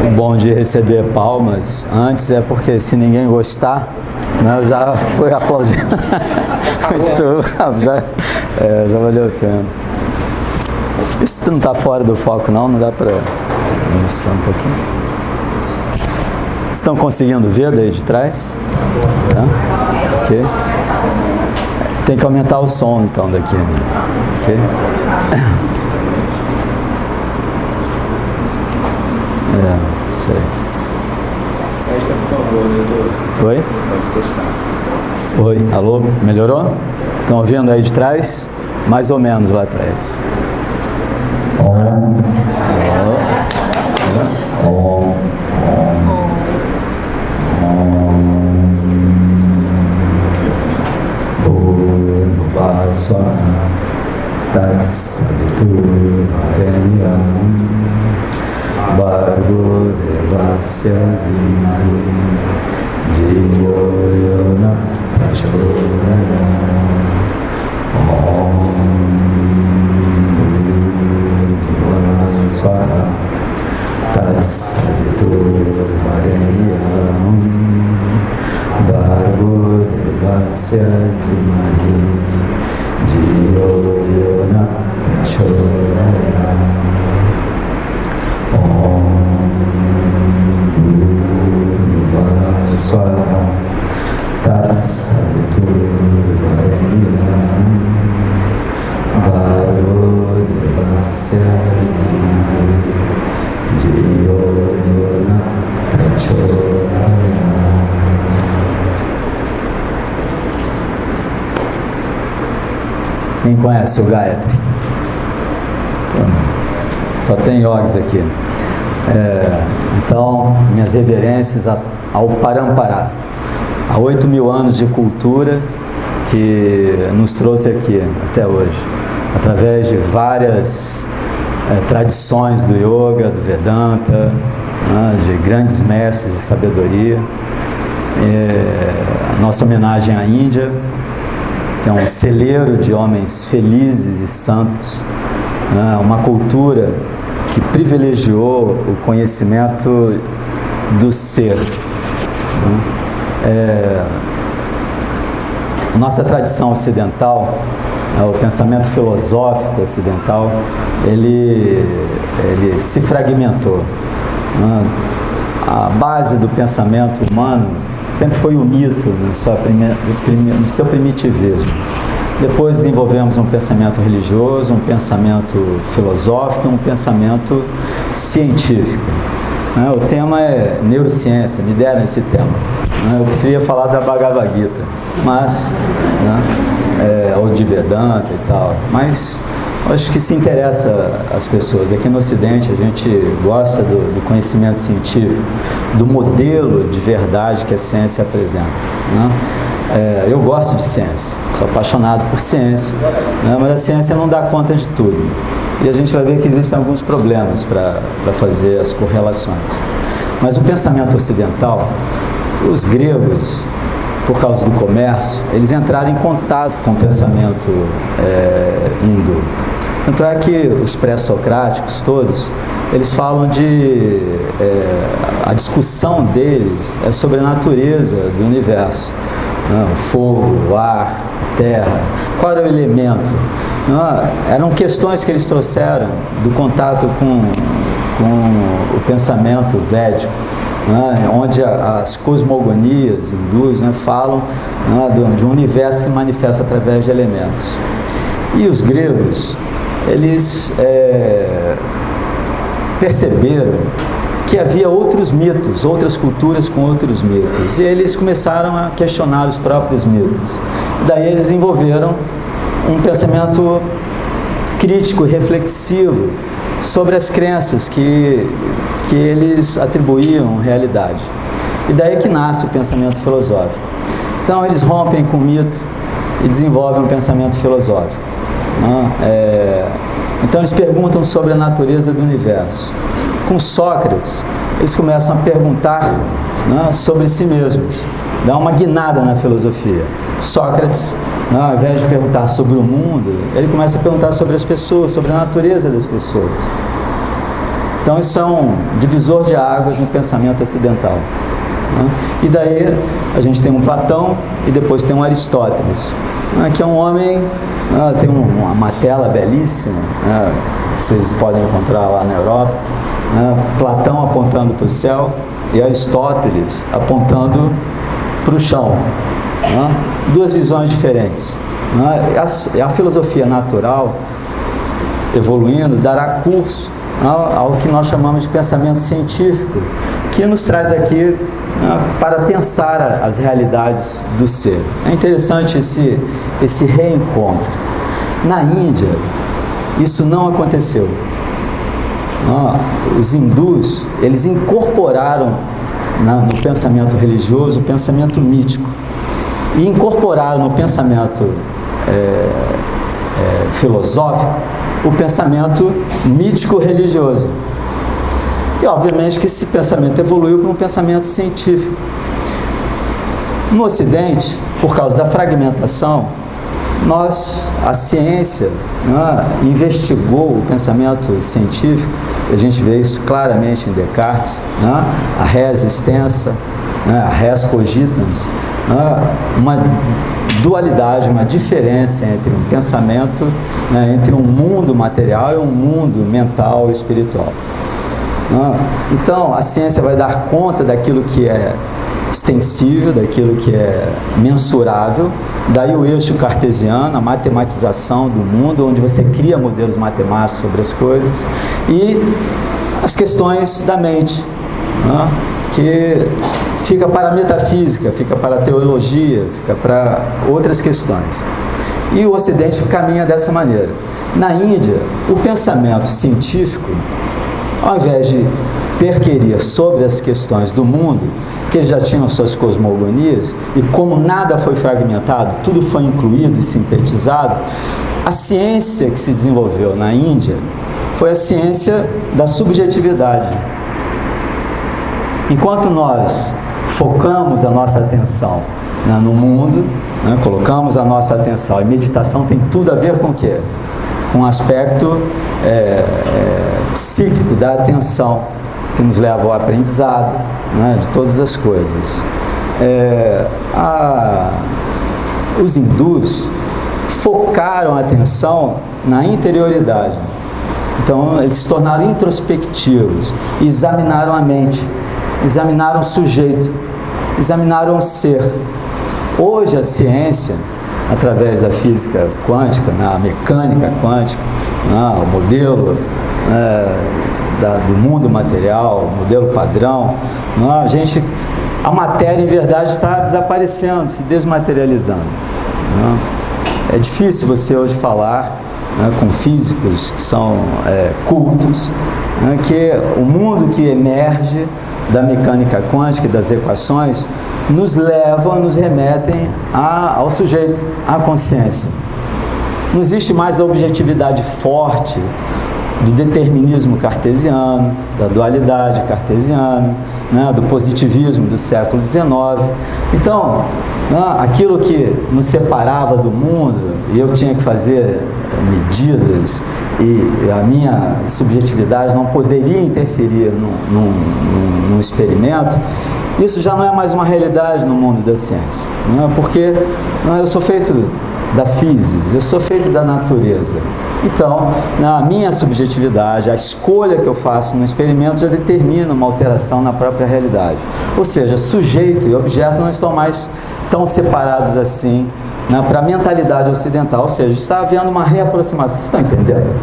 o bom de receber palmas antes é porque se ninguém gostar, né, eu já fui aplaudindo. já valeu a pena. Isso não está fora do foco não dá para mostrar um pouquinho. Vocês estão conseguindo ver daí de trás? Tá? Okay. Tem que aumentar o som então daqui. Okay. Sei. Oi? Oi, alô? Melhorou? Estão ouvindo aí de trás? Mais ou menos lá atrás. Bargo devasya dhimai Jiyo yona prachodaya Om Bhurva Swaha Tatsaviturvarenyam Bargo devasya dhimai Jiyo yona prachodaya Swaha Tatsaviturvarenyam Bhargo devasya dhimai Jiyo yona prachodaya. Quem conhece o Gayatri? Só tem yogis aqui. Então, minhas reverências ao Parampará, há 8.000 anos de cultura que nos trouxe aqui até hoje, através de várias tradições do yoga, do Vedanta, de grandes mestres de sabedoria. Nossa homenagem à Índia, que é um celeiro de homens felizes e santos, uma cultura que privilegiou o conhecimento do ser. Nossa tradição ocidental, o pensamento filosófico ocidental, ele se fragmentou. A base do pensamento humano sempre foi o mito, no seu primitivismo. Depois desenvolvemos um pensamento religioso, um pensamento filosófico, um pensamento científico. O tema é neurociência, me deram esse tema. Eu preferia falar da Bhagavad Gita, mas, ou de Vedanta e tal, mas acho que se interessa às pessoas. Aqui no Ocidente a gente gosta do conhecimento científico, do modelo de verdade que a ciência apresenta. Eu gosto de ciência, sou apaixonado por ciência, mas a ciência não dá conta de tudo. E a gente vai ver que existem alguns problemas para fazer as correlações. Mas o pensamento ocidental, os gregos, por causa do comércio, eles entraram em contato com o pensamento hindu. Tanto é que os pré-socráticos todos, eles falam de... a discussão deles é sobre a natureza do universo. O fogo, o ar, a terra, qual era o elemento? Eram questões que eles trouxeram do contato com o pensamento védico, onde as cosmogonias hindus falam de um universo que se manifesta através de elementos. E os gregos, eles perceberam que havia outros mitos, outras culturas com outros mitos. E eles começaram a questionar os próprios mitos. Daí eles desenvolveram um pensamento crítico e reflexivo sobre as crenças que eles atribuíam realidade. E daí que nasce o pensamento filosófico. Então eles rompem com o mito e desenvolvem um pensamento filosófico. Então eles perguntam sobre a natureza do universo. Com Sócrates, eles começam a perguntar sobre si mesmos, dá uma guinada na filosofia. Sócrates, ao invés de perguntar sobre o mundo, ele começa a perguntar sobre as pessoas, sobre a natureza das pessoas. Então isso é um divisor de águas no pensamento ocidental. E daí a gente tem um Platão e depois tem um Aristóteles, que é um homem, tem uma tela belíssima, vocês podem encontrar lá na Europa, Platão apontando para o céu e Aristóteles apontando para o chão. Duas visões diferentes. A filosofia natural, evoluindo, dará curso ao que nós chamamos de pensamento científico, que nos traz aqui para pensar as realidades do ser. É interessante esse reencontro. Na Índia, isso não aconteceu. Os hindus, eles incorporaram no pensamento religioso o pensamento mítico e incorporaram no pensamento filosófico o pensamento mítico-religioso. E obviamente que esse pensamento evoluiu para um pensamento científico. No Ocidente, por causa da fragmentação, a ciência investigou o pensamento científico. A gente vê isso claramente em Descartes, a res extensa, a res cogitans, uma dualidade, uma diferença entre um pensamento, entre um mundo material e um mundo mental e espiritual. Então, a ciência vai dar conta daquilo que é extensível, daquilo que é mensurável, daí o eixo cartesiano, a matematização do mundo, onde você cria modelos matemáticos sobre as coisas, e as questões da mente, que fica para a metafísica, fica para a teologia, fica para outras questões. E o Ocidente caminha dessa maneira. Na Índia, o pensamento científico, ao invés de perquerir sobre as questões do mundo, que eles já tinham suas cosmogonias, e como nada foi fragmentado, tudo foi incluído e sintetizado, a ciência que se desenvolveu na Índia foi a ciência da subjetividade. Enquanto nós focamos a nossa atenção no mundo, colocamos a nossa atenção, e meditação tem tudo a ver com o quê? Com o aspecto psíquico da atenção, que nos leva ao aprendizado, de todas as coisas. Os hindus focaram a atenção na interioridade. Então, eles se tornaram introspectivos, examinaram a mente, examinaram o sujeito, examinaram o ser. Hoje a ciência, através da física quântica, a mecânica quântica, o modelo do mundo material, o modelo padrão, a matéria em verdade está desaparecendo, se desmaterializando. É difícil você hoje falar com físicos que são cultos, que o mundo que emerge da mecânica quântica e das equações nos remetem ao sujeito, à consciência. Não existe mais a objetividade forte do determinismo cartesiano, da dualidade cartesiana, do positivismo do século XIX. Então, aquilo que nos separava do mundo, e eu tinha que fazer medidas, e a minha subjetividade não poderia interferir num experimento, isso já não é mais uma realidade no mundo da ciência. Porque eu sou feito da física, eu sou feito da natureza. Então, a minha subjetividade, a escolha que eu faço no experimento já determina uma alteração na própria realidade. Ou seja, sujeito e objeto não estão mais tão separados assim para a mentalidade ocidental. Ou seja, está havendo uma reaproximação. Vocês estão entendendo?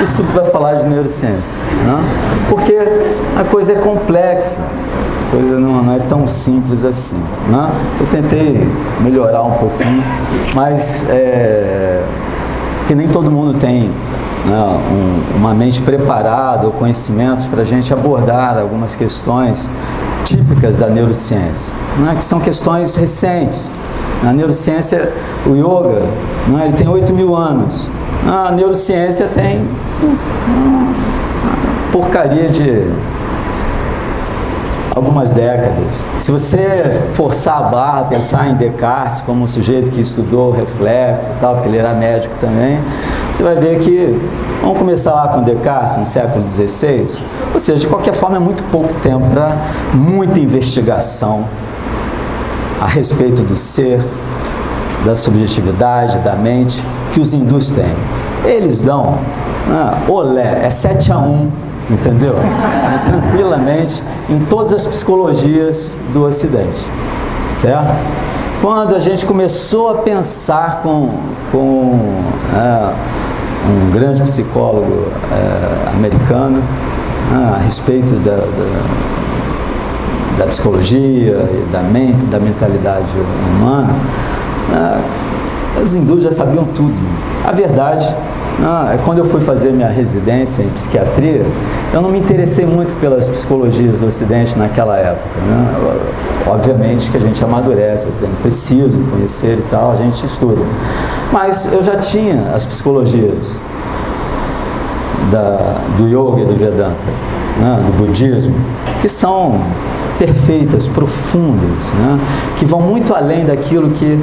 Isso tudo vai falar de neurociência, porque a coisa é complexa. A coisa não é tão simples assim. Eu tentei melhorar um pouquinho, mas que nem todo mundo tem uma mente preparada ou conhecimentos para a gente abordar algumas questões típicas da neurociência, que são questões recentes. Na neurociência, o yoga, ele tem 8.000 anos. A neurociência tem porcaria de algumas décadas. Se você forçar a barra, pensar em Descartes como um sujeito que estudou o reflexo e tal, porque ele era médico também, você vai ver que, vamos começar lá com Descartes, no século XVI, ou seja, de qualquer forma é muito pouco tempo para muita investigação a respeito do ser, da subjetividade, da mente, que os hindus têm. Eles dão, olé, é 7-1, entendeu? Tranquilamente, em todas as psicologias do Ocidente, certo? Quando a gente começou a pensar com um grande psicólogo americano a respeito da psicologia e da mentalidade humana, os hindus já sabiam tudo. A verdade, quando eu fui fazer minha residência em psiquiatria, eu não me interessei muito pelas psicologias do Ocidente naquela época, né? Obviamente que a gente amadurece, eu preciso conhecer e tal, a gente estuda. Mas eu já tinha as psicologias do yoga e do Vedanta, né? Do budismo, que são perfeitas, profundas, né? Que vão muito além daquilo que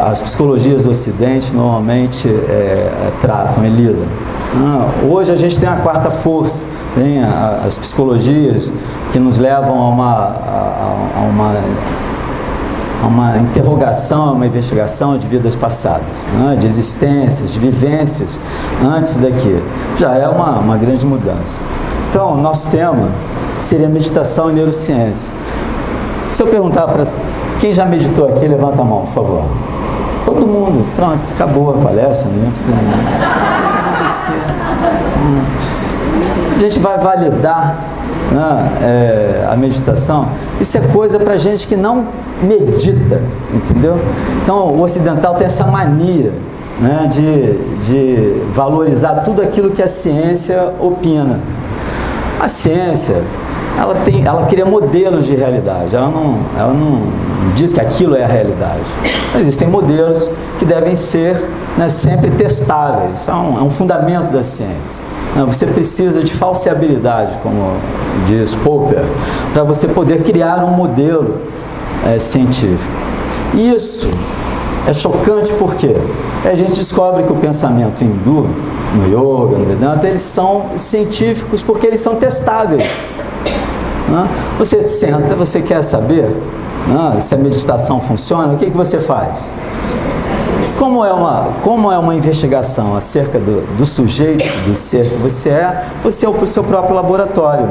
as psicologias do Ocidente normalmente tratam e lidam. Hoje a gente tem a quarta força, tem as psicologias que nos levam a uma interrogação, a uma investigação de vidas passadas, né? De existências, de vivências antes daqui. Já é uma grande mudança. Então, nosso tema seria meditação e neurociência. Se eu perguntar para quem já meditou aqui, levanta a mão, por favor. Todo mundo. Pronto, acabou a palestra, não precisa. A gente vai validar, né, a meditação. Isso é coisa para gente que não medita, entendeu? Então, o ocidental tem essa mania, né, de valorizar tudo aquilo que a ciência opina. A ciência, ela cria modelos de realidade, ela não diz que aquilo é a realidade. Existem modelos que devem ser, né, sempre testáveis, isso é um fundamento da ciência. Você precisa de falseabilidade, como diz Popper, para você poder criar um modelo científico. Isso é chocante porque a gente descobre que o pensamento hindu, no yoga, no Vedanta, eles são científicos porque eles são testáveis. Você senta, você quer saber se a meditação funciona, o que você faz? Como é uma investigação acerca do sujeito, do ser que você é o seu próprio laboratório.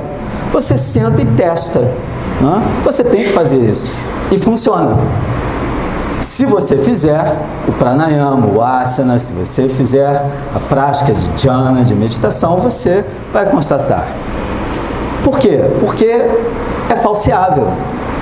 Você senta e testa. Você tem que fazer isso. E funciona. Se você fizer o pranayama, o asana, se você fizer a prática de dhyana, de meditação, você vai constatar. Por quê? Porque é falseável.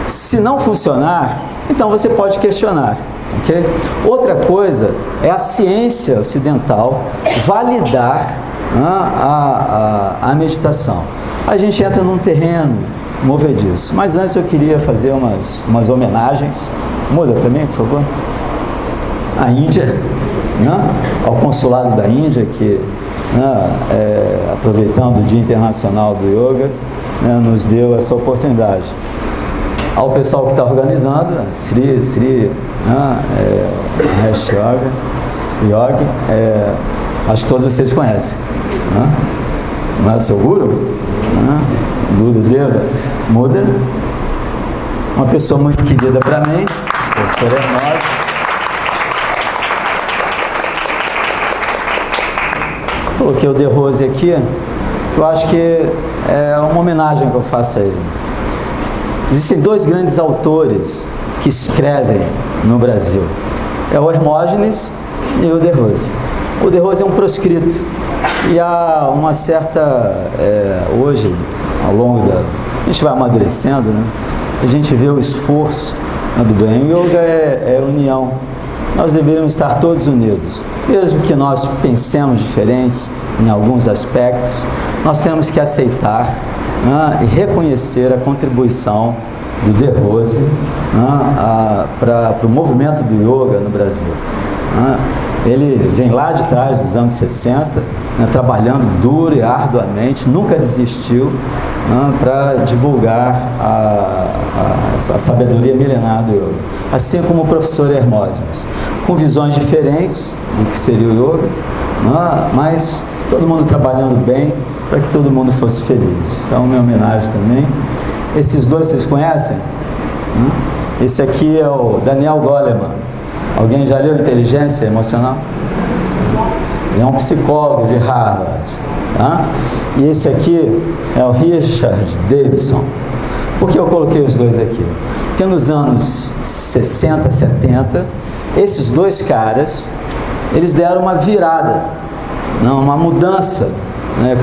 Se não funcionar, então você pode questionar. Okay? Outra coisa é a ciência ocidental validar a meditação. A gente entra num terreno movediço. Mas antes eu queria fazer umas homenagens. Muda para mim, por favor. A Índia, né? Ao consulado da Índia, que, aproveitando o Dia Internacional do Yoga, né, nos deu essa oportunidade. Ao pessoal que está organizando, Sri Hash Yoga, acho que todos vocês conhecem, né? Não é o seu guru? Guru Deva Muda, uma pessoa muito querida para mim, professor Hermógenes. Coloquei o De Rose aqui, eu acho que é uma homenagem que eu faço a ele. Existem dois grandes autores que escrevem no Brasil. É o Hermógenes e o De Rose. O De Rose é um proscrito. E há uma certa... hoje, ao longo a gente vai amadurecendo, né? A gente vê o esforço do bem. O yoga é união. Nós deveríamos estar todos unidos. Mesmo que nós pensemos diferentes em alguns aspectos, nós temos que aceitar e reconhecer a contribuição do De Rose para o movimento do yoga no Brasil. Ele vem lá de trás dos anos 60, trabalhando duro e arduamente, nunca desistiu para divulgar a sabedoria milenar do yoga. Assim como o professor Hermógenes, com visões diferentes do que seria o yoga, mas todo mundo trabalhando bem para que todo mundo fosse feliz. Então, minha homenagem também. Esses dois vocês conhecem? Esse aqui é o Daniel Goleman. Alguém já leu Inteligência Emocional? Ele é um psicólogo de Harvard. E esse aqui é o Richard Davidson. Por que eu coloquei os dois aqui? Porque nos anos 60, 70, esses dois caras, eles deram uma virada, uma mudança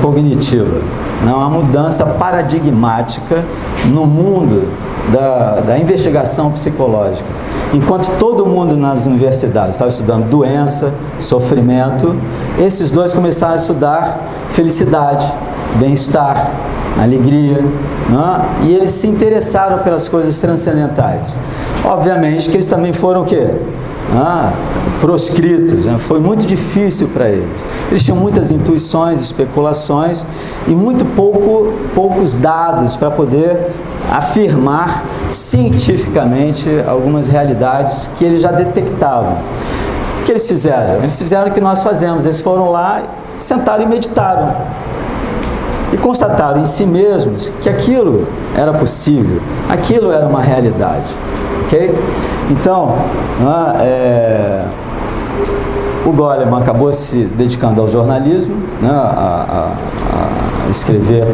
cognitiva, uma mudança paradigmática no mundo da investigação psicológica. Enquanto todo mundo nas universidades estava estudando doença, sofrimento, esses dois começaram a estudar felicidade, bem-estar, alegria, e eles se interessaram pelas coisas transcendentais. Obviamente que eles também foram o quê? Proscritos, foi muito difícil para eles. Eles tinham muitas intuições, especulações e muito poucos dados para poder afirmar cientificamente algumas realidades que eles já detectavam. O que eles fizeram? Eles fizeram o que nós fazemos, eles foram lá, sentaram e meditaram. E constataram em si mesmos que aquilo era possível, aquilo era uma realidade. Ok? Então, o Goleman acabou se dedicando ao jornalismo, a escrever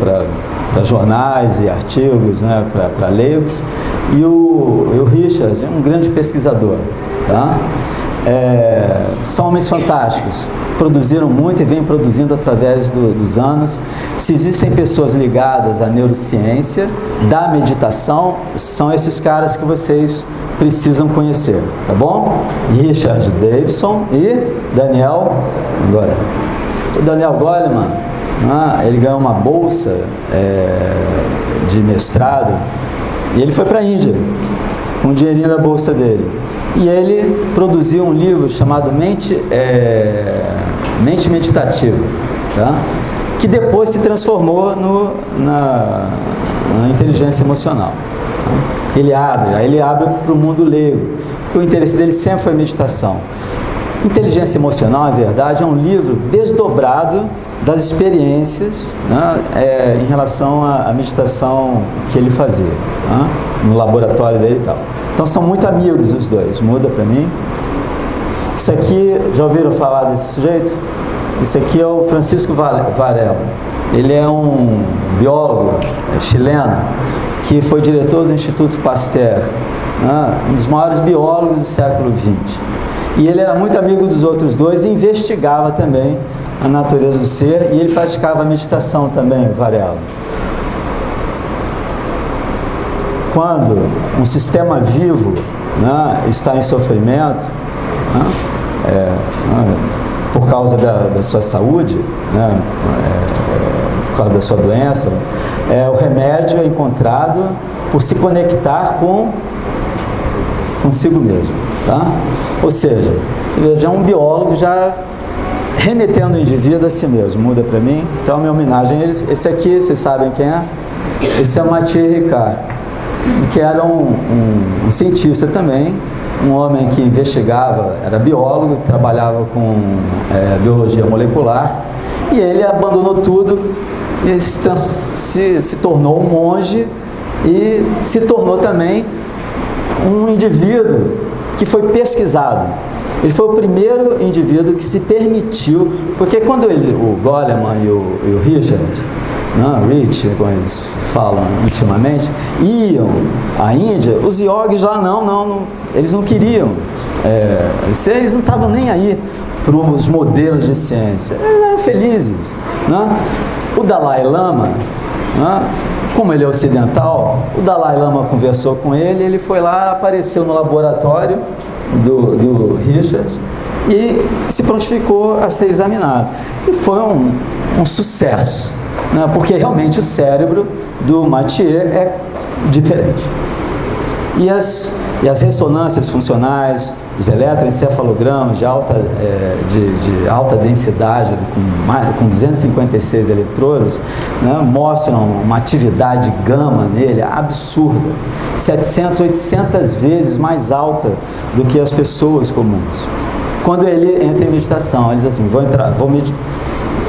para jornais e artigos, para leigos, e o Richard é um grande pesquisador. Tá? São homens fantásticos, produziram muito e vêm produzindo através dos anos. Se existem pessoas ligadas à neurociência, da meditação, são esses caras que vocês precisam conhecer, tá bom? Richard Davidson e Daniel Goleman. O Daniel Goleman, ele ganhou uma bolsa de mestrado e ele foi para a Índia com o dinheirinho da bolsa dele. E ele produziu um livro chamado Mente Meditativa, tá? Que depois se transformou na inteligência emocional. Tá? Ele abre para o mundo leigo, porque o interesse dele sempre foi meditação. Inteligência Emocional, na verdade, é um livro desdobrado das experiências em relação à meditação que ele fazia, no laboratório dele e tal. Então são muito amigos os dois. Muda para mim. Isso aqui, já ouviram falar desse sujeito? Esse aqui é o Francisco Varela. Ele é um biólogo chileno que foi diretor do Instituto Pasteur, um dos maiores biólogos do século XX. E ele era muito amigo dos outros dois e investigava também a natureza do ser, e ele praticava meditação também, Varela. Quando um sistema vivo está em sofrimento, por causa da sua saúde, por causa da sua doença, o remédio é encontrado por se conectar consigo mesmo. Tá? Ou seja, você veja, é um biólogo já remetendo o indivíduo a si mesmo. Muda para mim. Então, minha homenagem a eles. Esse aqui, vocês sabem quem é? Esse é o Mathieu Ricard, que era um cientista também, um homem que investigava, era biólogo, trabalhava com biologia molecular, e ele abandonou tudo e se tornou um monge e se tornou também um indivíduo que foi pesquisado. Ele foi o primeiro indivíduo que se permitiu, porque quando o Goleman e o Richard, Rich, como eles falam intimamente, iam à Índia, os yogis já eles não queriam, eles não estavam nem aí para os modelos de ciência, eles eram felizes. O Dalai Lama, como ele é ocidental, o Dalai Lama conversou com ele foi lá, apareceu no laboratório do Richard e se prontificou a ser examinado. E foi um sucesso, porque realmente o cérebro do Mathieu é diferente. E as ressonâncias funcionais, os eletroencefalogramas de alta densidade, com 256 eletrodos, mostram uma atividade gama nele absurda, 700, 800 vezes mais alta do que as pessoas comuns. quando ele entra em meditação, ele diz assim,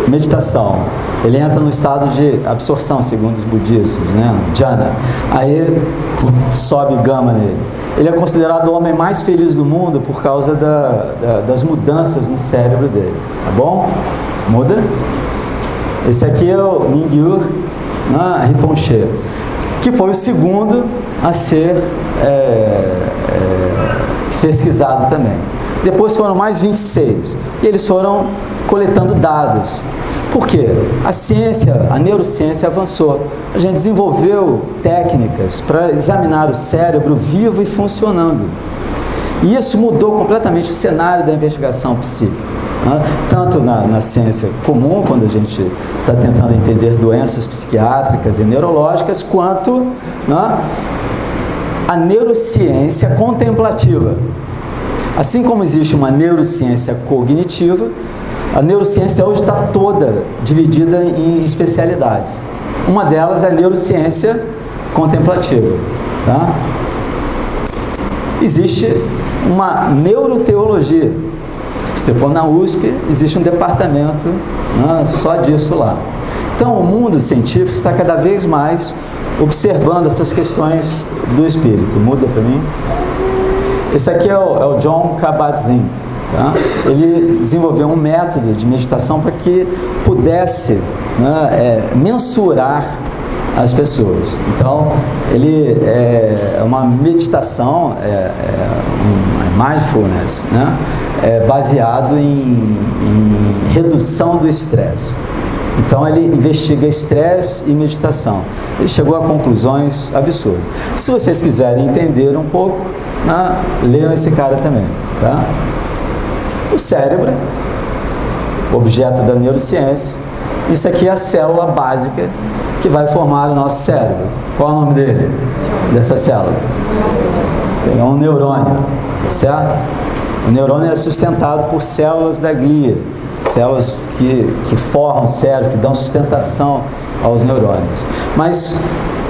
meditação, ele entra no estado de absorção, segundo os budistas, né? Jhana. Aí sobe gama nele. Ele é considerado o homem mais feliz do mundo por causa das mudanças no cérebro dele. Tá bom? Muda? Esse aqui é o Mingyur Rinpoche, que foi o segundo a ser pesquisado também. Depois foram mais 26. E eles foram coletando dados. Por quê? A ciência, a neurociência avançou. A gente desenvolveu técnicas para examinar o cérebro vivo e funcionando. E isso mudou completamente o cenário da investigação psíquica. Né? Tanto na ciência comum, quando a gente está tentando entender doenças psiquiátricas e neurológicas, quanto, né, a neurociência contemplativa. Assim como existe uma neurociência cognitiva, a neurociência hoje está toda dividida em especialidades. Uma delas é a neurociência contemplativa. Tá? Existe uma neuroteologia. Se você for na USP, existe um departamento, né, só disso lá. Então, o mundo científico está cada vez mais observando essas questões do espírito. Muda para mim. Esse aqui é o Jon Kabat-Zinn. Tá? Ele desenvolveu um método de meditação para que pudesse, né, mensurar as pessoas. Então, ele é uma meditação, um mindfulness, né, baseado em redução do estresse. Então, ele investiga estresse e meditação. Ele chegou a conclusões absurdas. Se vocês quiserem entender um pouco, né, leiam esse cara também. Tá? O cérebro, objeto da neurociência, isso aqui é a célula básica que vai formar o nosso cérebro. Qual é o nome dele? Dessa célula? É um neurônio, tá certo? O neurônio é sustentado por células da glia, células que forram o cérebro, que dão sustentação aos neurônios. Mas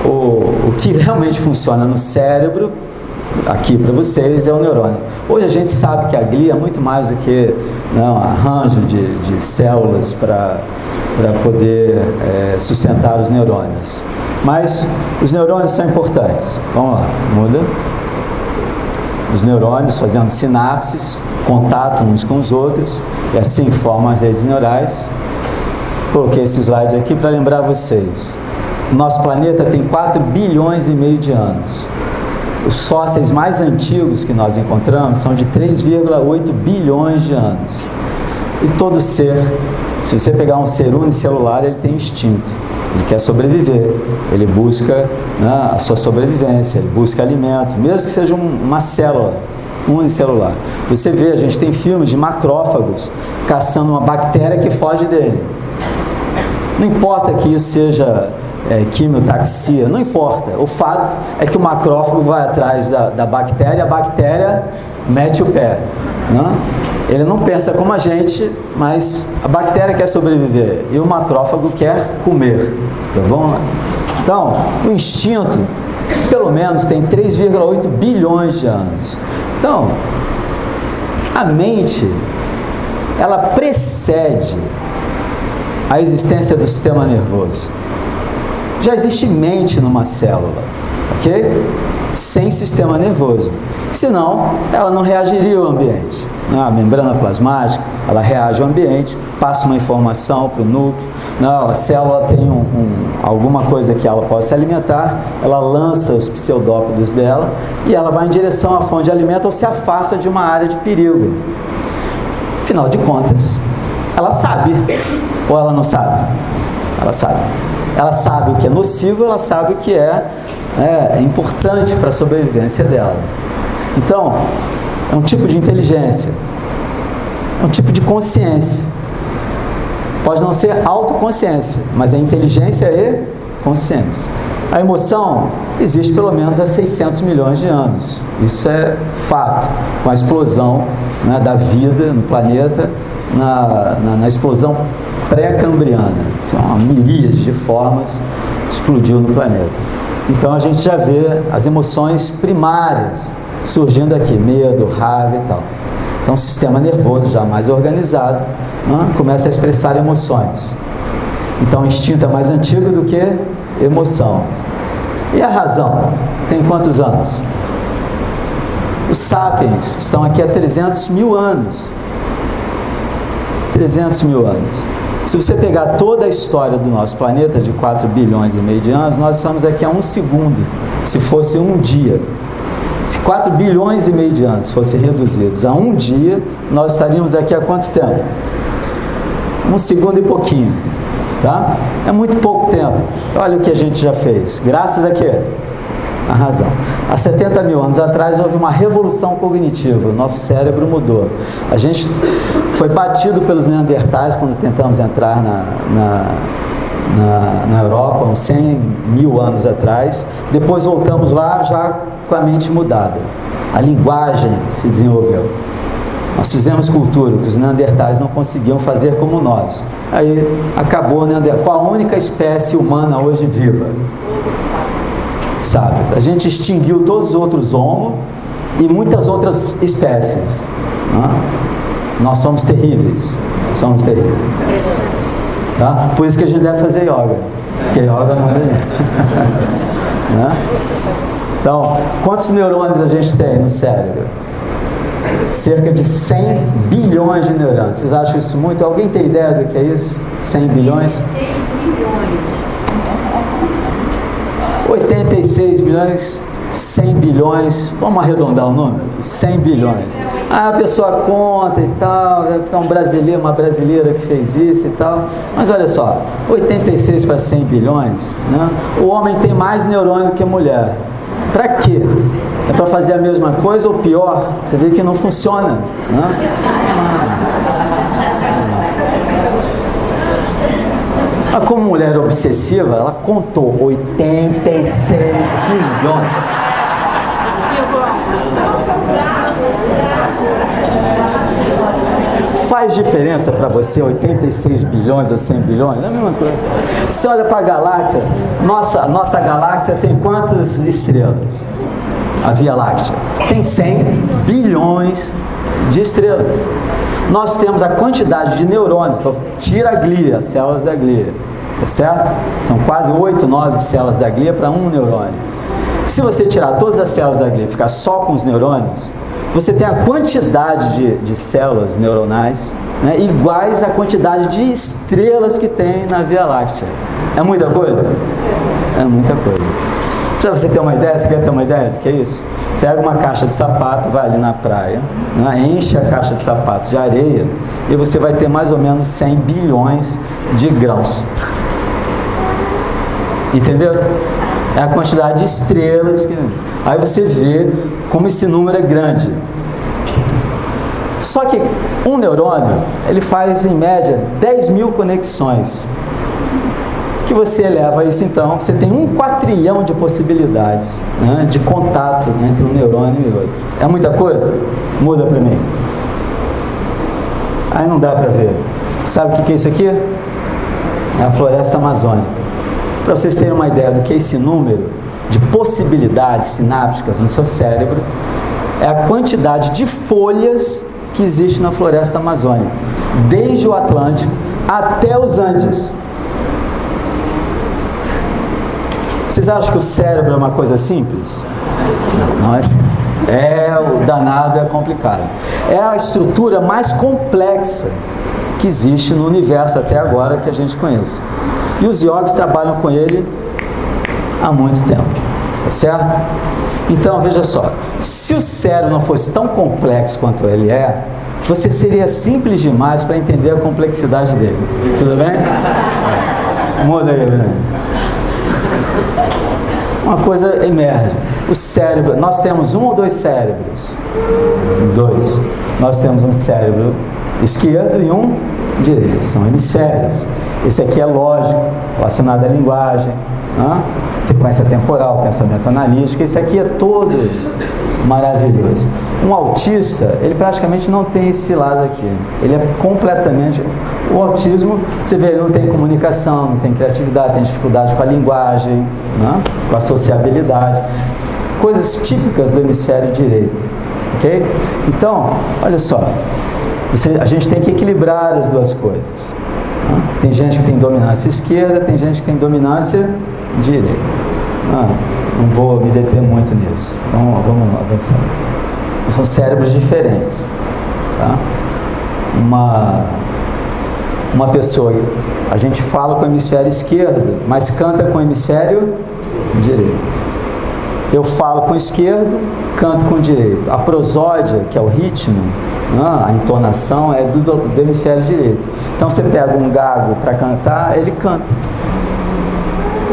o que realmente funciona no cérebro, aqui para vocês, é o neurônio. Hoje a gente sabe que a glia é muito mais do que um arranjo de células para poder sustentar os neurônios. Mas os neurônios são importantes. Vamos lá, muda. Os neurônios fazendo sinapses, contato uns com os outros, e assim formam as redes neurais. Coloquei esse slide aqui para lembrar vocês. Nosso planeta tem 4 bilhões e meio de anos. Os fósseis mais antigos que nós encontramos são de 3,8 bilhões de anos. E todo ser, se você pegar um ser unicelular, ele tem instinto. Ele quer sobreviver, ele busca, né, a sua sobrevivência, ele busca alimento, mesmo que seja uma célula unicelular. Você vê, a gente tem filmes de macrófagos caçando uma bactéria que foge dele. Não importa que isso seja quimiotaxia, não importa. O fato é que o macrófago vai atrás da bactéria, a bactéria mete o pé. Né? Ele não pensa como a gente, mas a bactéria quer sobreviver e o macrófago quer comer. Então, o instinto, pelo menos, tem 3,8 bilhões de anos. Então, a mente, ela precede a existência do sistema nervoso. Já existe mente numa célula, ok? Sem sistema nervoso. Senão, ela não reagiria ao ambiente. A membrana plasmática, ela reage ao ambiente, passa uma informação para o núcleo. A célula tem alguma coisa que ela possa se alimentar, ela lança os pseudópodos dela e ela vai em direção à fonte de alimento ou se afasta de uma área de perigo. Afinal de contas, ela sabe ou ela não sabe? Ela sabe. Ela sabe o que é nocivo, ela sabe o que é importante para a sobrevivência dela. Então, é um tipo de inteligência, é um tipo de consciência. Pode não ser autoconsciência, mas é inteligência e consciência. A emoção existe pelo menos há 600 milhões de anos. Isso é fato. Com a explosão, né, da vida no planeta, na explosão pré-cambriana. São uma miríade de formas explodiu no planeta. Então a gente já vê as emoções primárias surgindo aqui, medo, raiva e tal. Então, o sistema nervoso já mais organizado, né, começa a expressar emoções. Então, o instinto é mais antigo do que emoção. E a razão? Tem quantos anos? Os sapiens estão aqui há 300 mil anos. 300 mil anos. Se você pegar toda a história do nosso planeta, de 4 bilhões e meio de anos, nós estamos aqui há 1 segundo, se fosse um dia. Se 4 bilhões e meio de anos fossem reduzidos a um dia, nós estaríamos aqui há quanto tempo? 1 segundo e pouquinho, tá? É muito pouco tempo. Olha o que a gente já fez. Graças a quê? A razão. Há 70 mil anos atrás houve uma revolução cognitiva, o nosso cérebro mudou. A gente foi batido pelos neandertais quando tentamos entrar na Europa, uns 100 mil anos atrás. Depois voltamos lá já com a mente mudada. A linguagem se desenvolveu. Nós fizemos cultura que os neandertais não conseguiam fazer como nós. Aí acabou o neandertal. Qual a única espécie humana hoje viva? Sabe? A gente extinguiu todos os outros homo e muitas outras espécies. Nós somos terríveis. Somos terríveis. Tá? Por isso que a gente deve fazer yoga. Porque yoga não é. Né? Então, quantos neurônios a gente tem no cérebro? Cerca de 100 bilhões de neurônios. Vocês acham isso muito? Alguém tem ideia do que é isso? 100 bilhões? 6 bilhões. 86 bilhões, 100 bilhões, vamos arredondar o número? 100 bilhões. Aí a pessoa conta e tal, vai ficar um brasileiro, uma brasileira que fez isso e tal. Mas olha só, 86 para 100 bilhões, né? O homem tem mais neurônio do que a mulher. Para quê? É para fazer a mesma coisa ou pior? Você vê que não funciona, né? Mas como mulher obsessiva, ela contou 86 bilhões. Faz diferença para você 86 bilhões ou 100 bilhões? É a mesma coisa. Você olha para a galáxia, nossa galáxia tem quantas estrelas? A Via Láctea tem 100 bilhões de estrelas. Nós temos a quantidade de neurônios, então tira a glia, as células da glia, tá certo? São quase 8, 9 células da glia para um neurônio. Se você tirar todas as células da glia e ficar só com os neurônios, você tem a quantidade de células neuronais, né, iguais à quantidade de estrelas que tem na Via Láctea. É muita coisa? É muita coisa. Para você ter uma ideia, você quer ter uma ideia do que é isso? Pega uma caixa de sapato, vai ali na praia, né, enche a caixa de sapato de areia e você vai ter mais ou menos 100 bilhões de grãos. Entendeu? É a quantidade de estrelas. Aí você vê como esse número é grande. Só que um neurônio, ele faz em média 10 mil conexões. Que você eleva isso, então, você tem 1 quatrilhão de possibilidades, né, de contato entre um neurônio e outro. É muita coisa? Muda para mim. Aí não dá para ver. Sabe o que é isso aqui? É a floresta amazônica. Para vocês terem uma ideia do que é esse número de possibilidades sinápticas no seu cérebro, é a quantidade de folhas que existe na floresta amazônica, desde o Atlântico até os Andes. Vocês acham que o cérebro é uma coisa simples? Não é simples. O danado é complicado. É a estrutura mais complexa que existe no universo até agora que a gente conhece. E os yogis trabalham com ele há muito tempo, tá certo? Então, veja só, se o cérebro não fosse tão complexo quanto ele é, você seria simples demais para entender a complexidade dele. Tudo bem? Muda aí, né? Uma coisa emerge. O cérebro, nós temos 1 ou 2 cérebros? 2. Nós temos um cérebro esquerdo e um direito, são hemisférios. Esse aqui é lógico, relacionado à linguagem, sequência temporal, pensamento analítico. Esse aqui é todo maravilhoso. Um autista, ele praticamente não tem esse lado aqui. Ele é completamente... O autismo, você vê, ele não tem comunicação, não tem criatividade, tem dificuldade com a linguagem, com a sociabilidade. Coisas típicas do hemisfério direito. Ok? Então, olha só, a gente tem que equilibrar as duas coisas. Tem gente que tem dominância esquerda, tem gente que tem dominância direita. Não vou me deter muito nisso. Vamos avançar. São cérebros diferentes. Tá? Uma pessoa, a gente fala com o hemisfério esquerdo, mas canta com o hemisfério direito. Eu falo com o esquerdo, canto com o direito. A prosódia, que é o ritmo, a entonação é do hemisfério direito. Então você pega um gago para cantar, ele canta.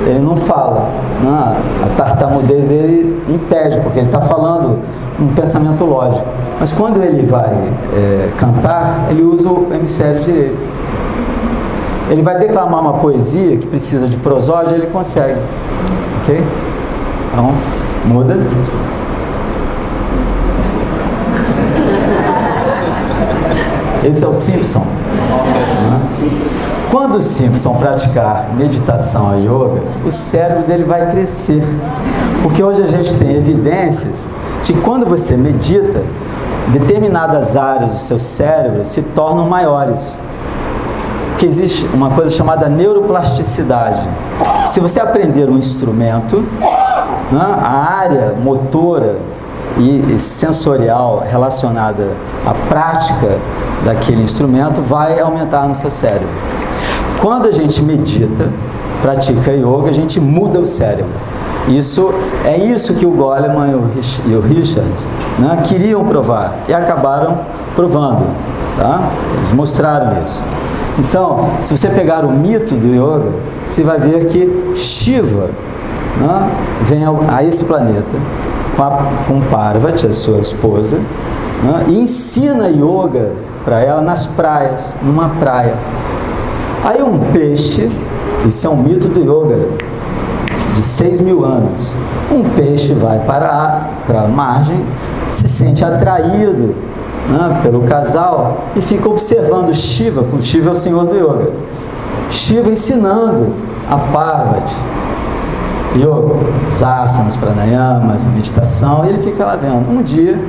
Ele não fala. A tartamudez dele impede, porque ele está falando um pensamento lógico. Mas quando ele vai cantar, ele usa o hemisfério direito. Ele vai declamar uma poesia que precisa de prosódia, ele consegue. Ok? Então, muda. Esse é o Simpson. Quando o Simpson praticar meditação e yoga, o cérebro dele vai crescer. Porque hoje a gente tem evidências de que quando você medita, determinadas áreas do seu cérebro se tornam maiores. Porque existe uma coisa chamada neuroplasticidade. Se você aprender um instrumento, a área motora e sensorial relacionada à prática daquele instrumento vai aumentar no seu cérebro. Quando a gente medita, pratica yoga, a gente muda o cérebro. Isso que o Goleman e o Richard queriam provar e acabaram provando. Tá? Eles mostraram isso. Então, se você pegar o mito do yoga, você vai ver que Shiva vem a esse planeta com Parvati, a sua esposa, e ensina yoga para ela nas praias, numa praia. Aí um peixe, isso é um mito do yoga, de 6.000 anos. Um peixe vai para a margem, se sente atraído pelo casal e fica observando Shiva, porque Shiva é o senhor do yoga. Shiva ensinando a Parvati yoga, os asanas, pranayamas, a meditação, e ele fica lá vendo. Um dia,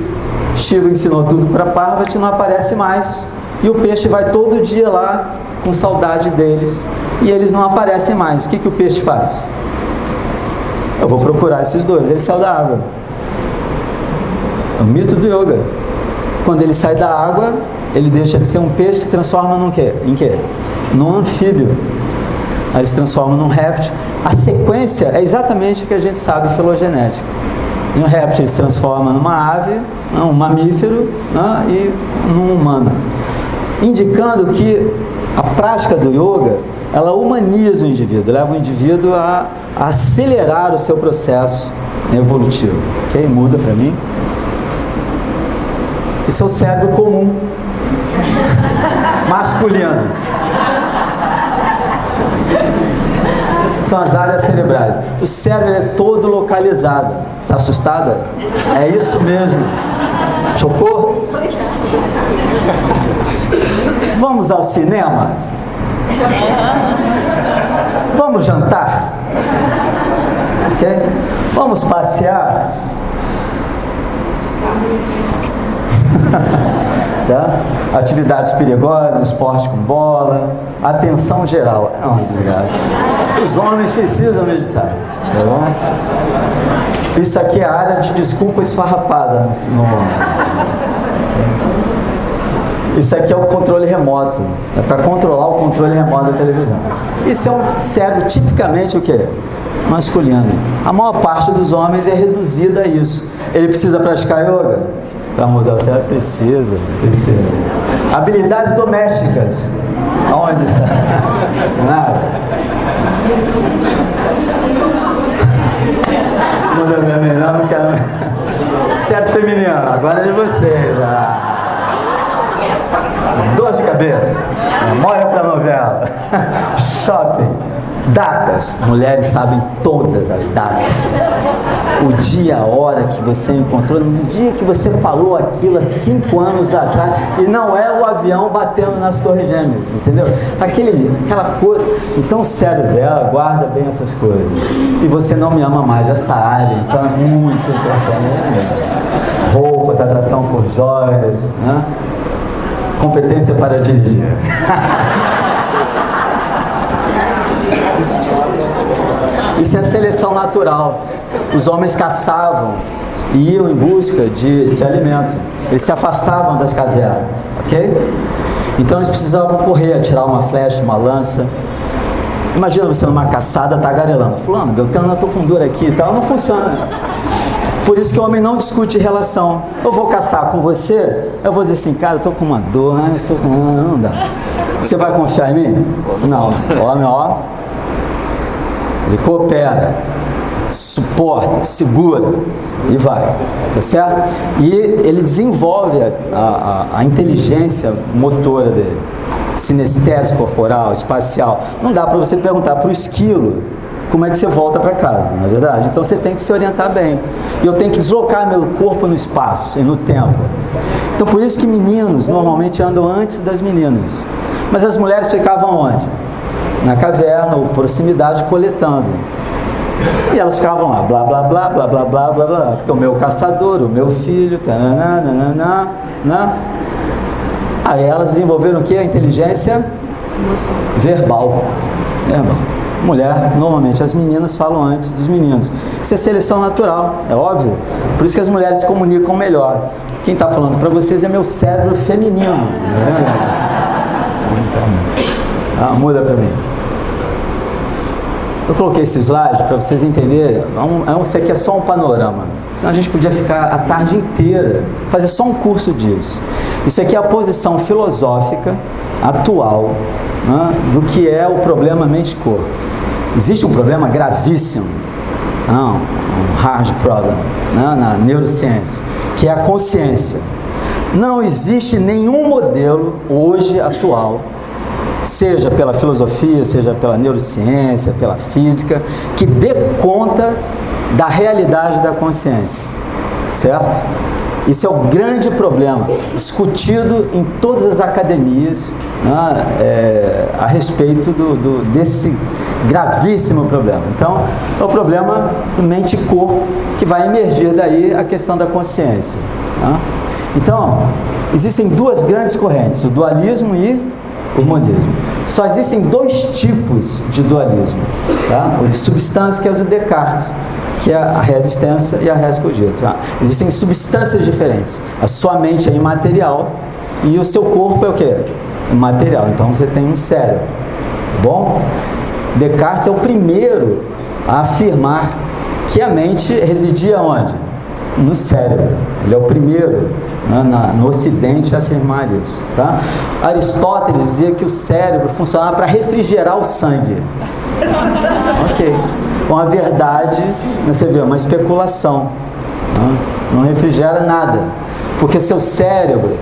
Shiva ensinou tudo para Parvati, não aparece mais, e o peixe vai todo dia lá com saudade deles, e eles não aparecem mais. O que o peixe faz? Eu vou procurar esses dois. Ele saiu da água. É o mito do yoga. Quando ele sai da água, ele deixa de ser um peixe e se transforma em quê? Num anfíbio. Aí ele se transforma num réptil. A sequência é exatamente o que a gente sabe em filogenética. Em um réptil ele se transforma numa ave, um mamífero e num humano. Indicando que a prática do yoga, ela humaniza o indivíduo, leva o indivíduo a acelerar o seu processo evolutivo. Ok? Muda para mim. Esse é o cérebro comum, masculino. São as áreas cerebrais. O cérebro é todo localizado. Está assustada? É isso mesmo. Chocou? Vamos ao cinema? Vamos jantar? Okay? Vamos passear? Tá? Atividades perigosas, esporte com bola, atenção geral. É uma desgraça. Os homens precisam meditar. Tá bom? Isso aqui é a área de desculpa esfarrapada no homem. Isso aqui é o controle remoto. É para controlar o controle remoto da televisão. Isso é um cérebro tipicamente o quê? Masculino. A maior parte dos homens é reduzida a isso. Ele precisa praticar yoga? Para mudar o cérebro? Precisa. Habilidades domésticas. Aonde está? Nada. Não quero. Cérebro feminino. Agora é de vocês. Dor de cabeça. Memória para novela. Shopping. Datas. Mulheres sabem todas as datas. O dia, a hora que você encontrou, no dia que você falou aquilo há 5 anos atrás, e não é o avião batendo nas torres gêmeas, entendeu? Aquela coisa. Então o cérebro dela guarda bem essas coisas. E você não me ama mais essa área, então é muito importante. Roupas, atração por joias, né? Competência para dirigir. Isso é seleção natural. Os homens caçavam e iam em busca de alimento. Eles se afastavam das cavernas, ok? Então eles precisavam correr, atirar uma flecha, uma lança. Imagina você numa caçada tagarelando. Fulano, eu tenho uma tocundura aqui e tal. Não funciona. Por isso que o homem não discute relação. Eu vou caçar com você, eu vou dizer assim, cara, eu tô com uma dor, né? Não dá. Você vai confiar em mim? Não. O homem, ó, ele coopera, suporta, segura e vai, tá certo? E ele desenvolve a inteligência motora dele, sinestésico corporal, espacial. Não dá para você perguntar para o esquilo como é que você volta para casa, não é verdade? Então você tem que se orientar bem. E eu tenho que deslocar meu corpo no espaço e no tempo. Então por isso que meninos normalmente andam antes das meninas. Mas as mulheres ficavam onde? Na caverna ou proximidade coletando. E elas ficavam lá, blá, blá, blá, blá, blá, blá, blá, blá, porque o meu caçador, o meu filho, tananá, nananá, né? Aí elas desenvolveram o que? A inteligência verbal. Mulher, normalmente as meninas falam antes dos meninos. Isso é seleção natural, é óbvio. Por isso que as mulheres se comunicam melhor. Quem está falando para vocês é meu cérebro feminino. Então, muda para mim. Eu coloquei esse slide para vocês entenderem. Isso aqui é só um panorama. Senão a gente podia ficar a tarde inteira, fazer só um curso disso. Isso aqui é a posição filosófica atual, né, do que é o problema mente-corpo. Existe um problema gravíssimo, um hard problem, né, na neurociência, que é a consciência. Não existe nenhum modelo hoje atual, seja pela filosofia, seja pela neurociência, pela física, que dê conta da realidade da consciência, certo? Isso é o grande problema, discutido em todas as academias, né, a respeito desse gravíssimo problema. Então, é o problema mente e corpo, que vai emergir daí a questão da consciência. Né? Então, existem duas grandes correntes, o dualismo e o monismo. Só existem 2 tipos de dualismo, tá? O de substância, que é o do Descartes, que é a resistência e a res cogito. Tá? Existem substâncias diferentes. A sua mente é imaterial e o seu corpo é o quê? Material. Então você tem um cérebro. Bom? Descartes é o primeiro a afirmar que a mente residia onde? No cérebro. Ele é o primeiro, né, no Ocidente a afirmar isso. Tá? Aristóteles dizia que o cérebro funcionava para refrigerar o sangue. Ok. Com a verdade, você vê, uma especulação. Não refrigera nada. Porque seu cérebro,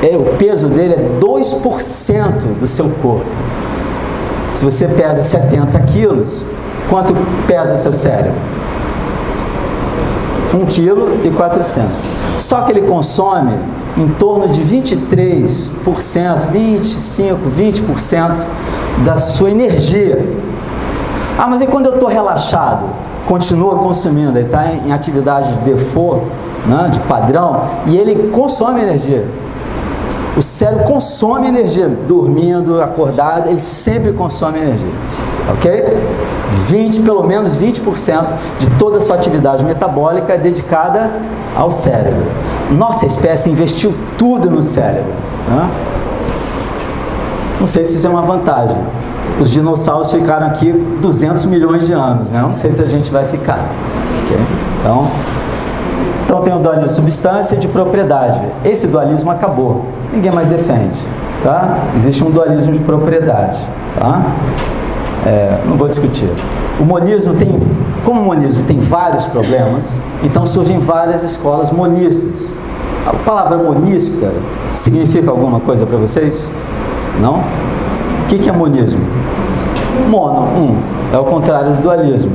o peso dele é 2% do seu corpo. Se você pesa 70 quilos, quanto pesa seu cérebro? 1,4 kg. Só que ele consome em torno de 23%, 25%, 20% da sua energia. Ah, mas e quando eu estou relaxado? Continua consumindo, ele está em atividade de default, né, de padrão, e ele consome energia. O cérebro consome energia, dormindo, acordado, ele sempre consome energia, ok? Pelo menos 20% de toda a sua atividade metabólica é dedicada ao cérebro. Nossa espécie investiu tudo no cérebro, né? Não sei se isso é uma vantagem. Os dinossauros ficaram aqui 200 milhões de anos, né? Não sei se a gente vai ficar, ok? Então tem o dualismo de substância e de propriedade. Esse dualismo acabou, ninguém mais defende, tá? Existe um dualismo de propriedade, tá? Não vou discutir. O monismo como o monismo tem vários problemas, então surgem várias escolas monistas. A palavra monista significa alguma coisa para vocês? Não? O que é monismo? Mono, é o contrário do dualismo.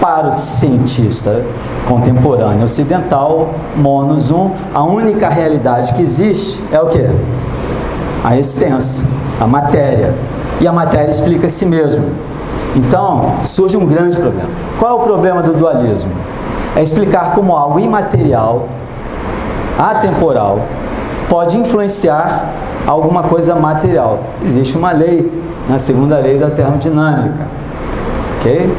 Para o cientista contemporâneo ocidental, monos, a única realidade que existe é o quê? A existência, a matéria. E a matéria explica a si mesma. Então, surge um grande problema. Qual é o problema do dualismo? É explicar como algo imaterial, atemporal, pode influenciar alguma coisa material. Existe uma lei, na segunda lei da termodinâmica. Ok?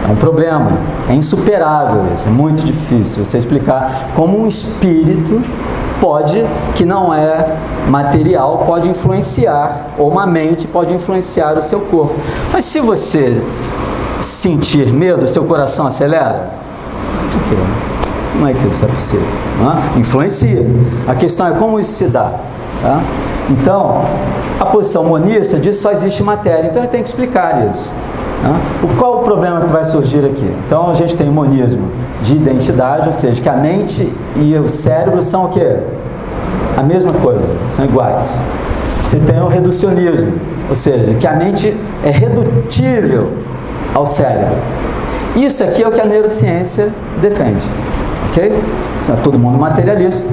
É um problema, é insuperável isso, é muito difícil você explicar como um espírito pode, que não é material, pode influenciar, ou uma mente pode influenciar o seu corpo. Mas se você sentir medo, seu coração acelera? Por quê? Como é que isso é possível? Influencia. A questão é como isso se dá. Tá? Então, a posição monista diz que só existe matéria, então ele tem que explicar isso. Qual o problema que vai surgir aqui? Então a gente tem o monismo de identidade, ou seja, que a mente e o cérebro são o quê? A mesma coisa, são iguais. Você tem o reducionismo, ou seja, que a mente é redutível ao cérebro. Isso aqui é o que a neurociência defende, ok? Todo mundo materialista,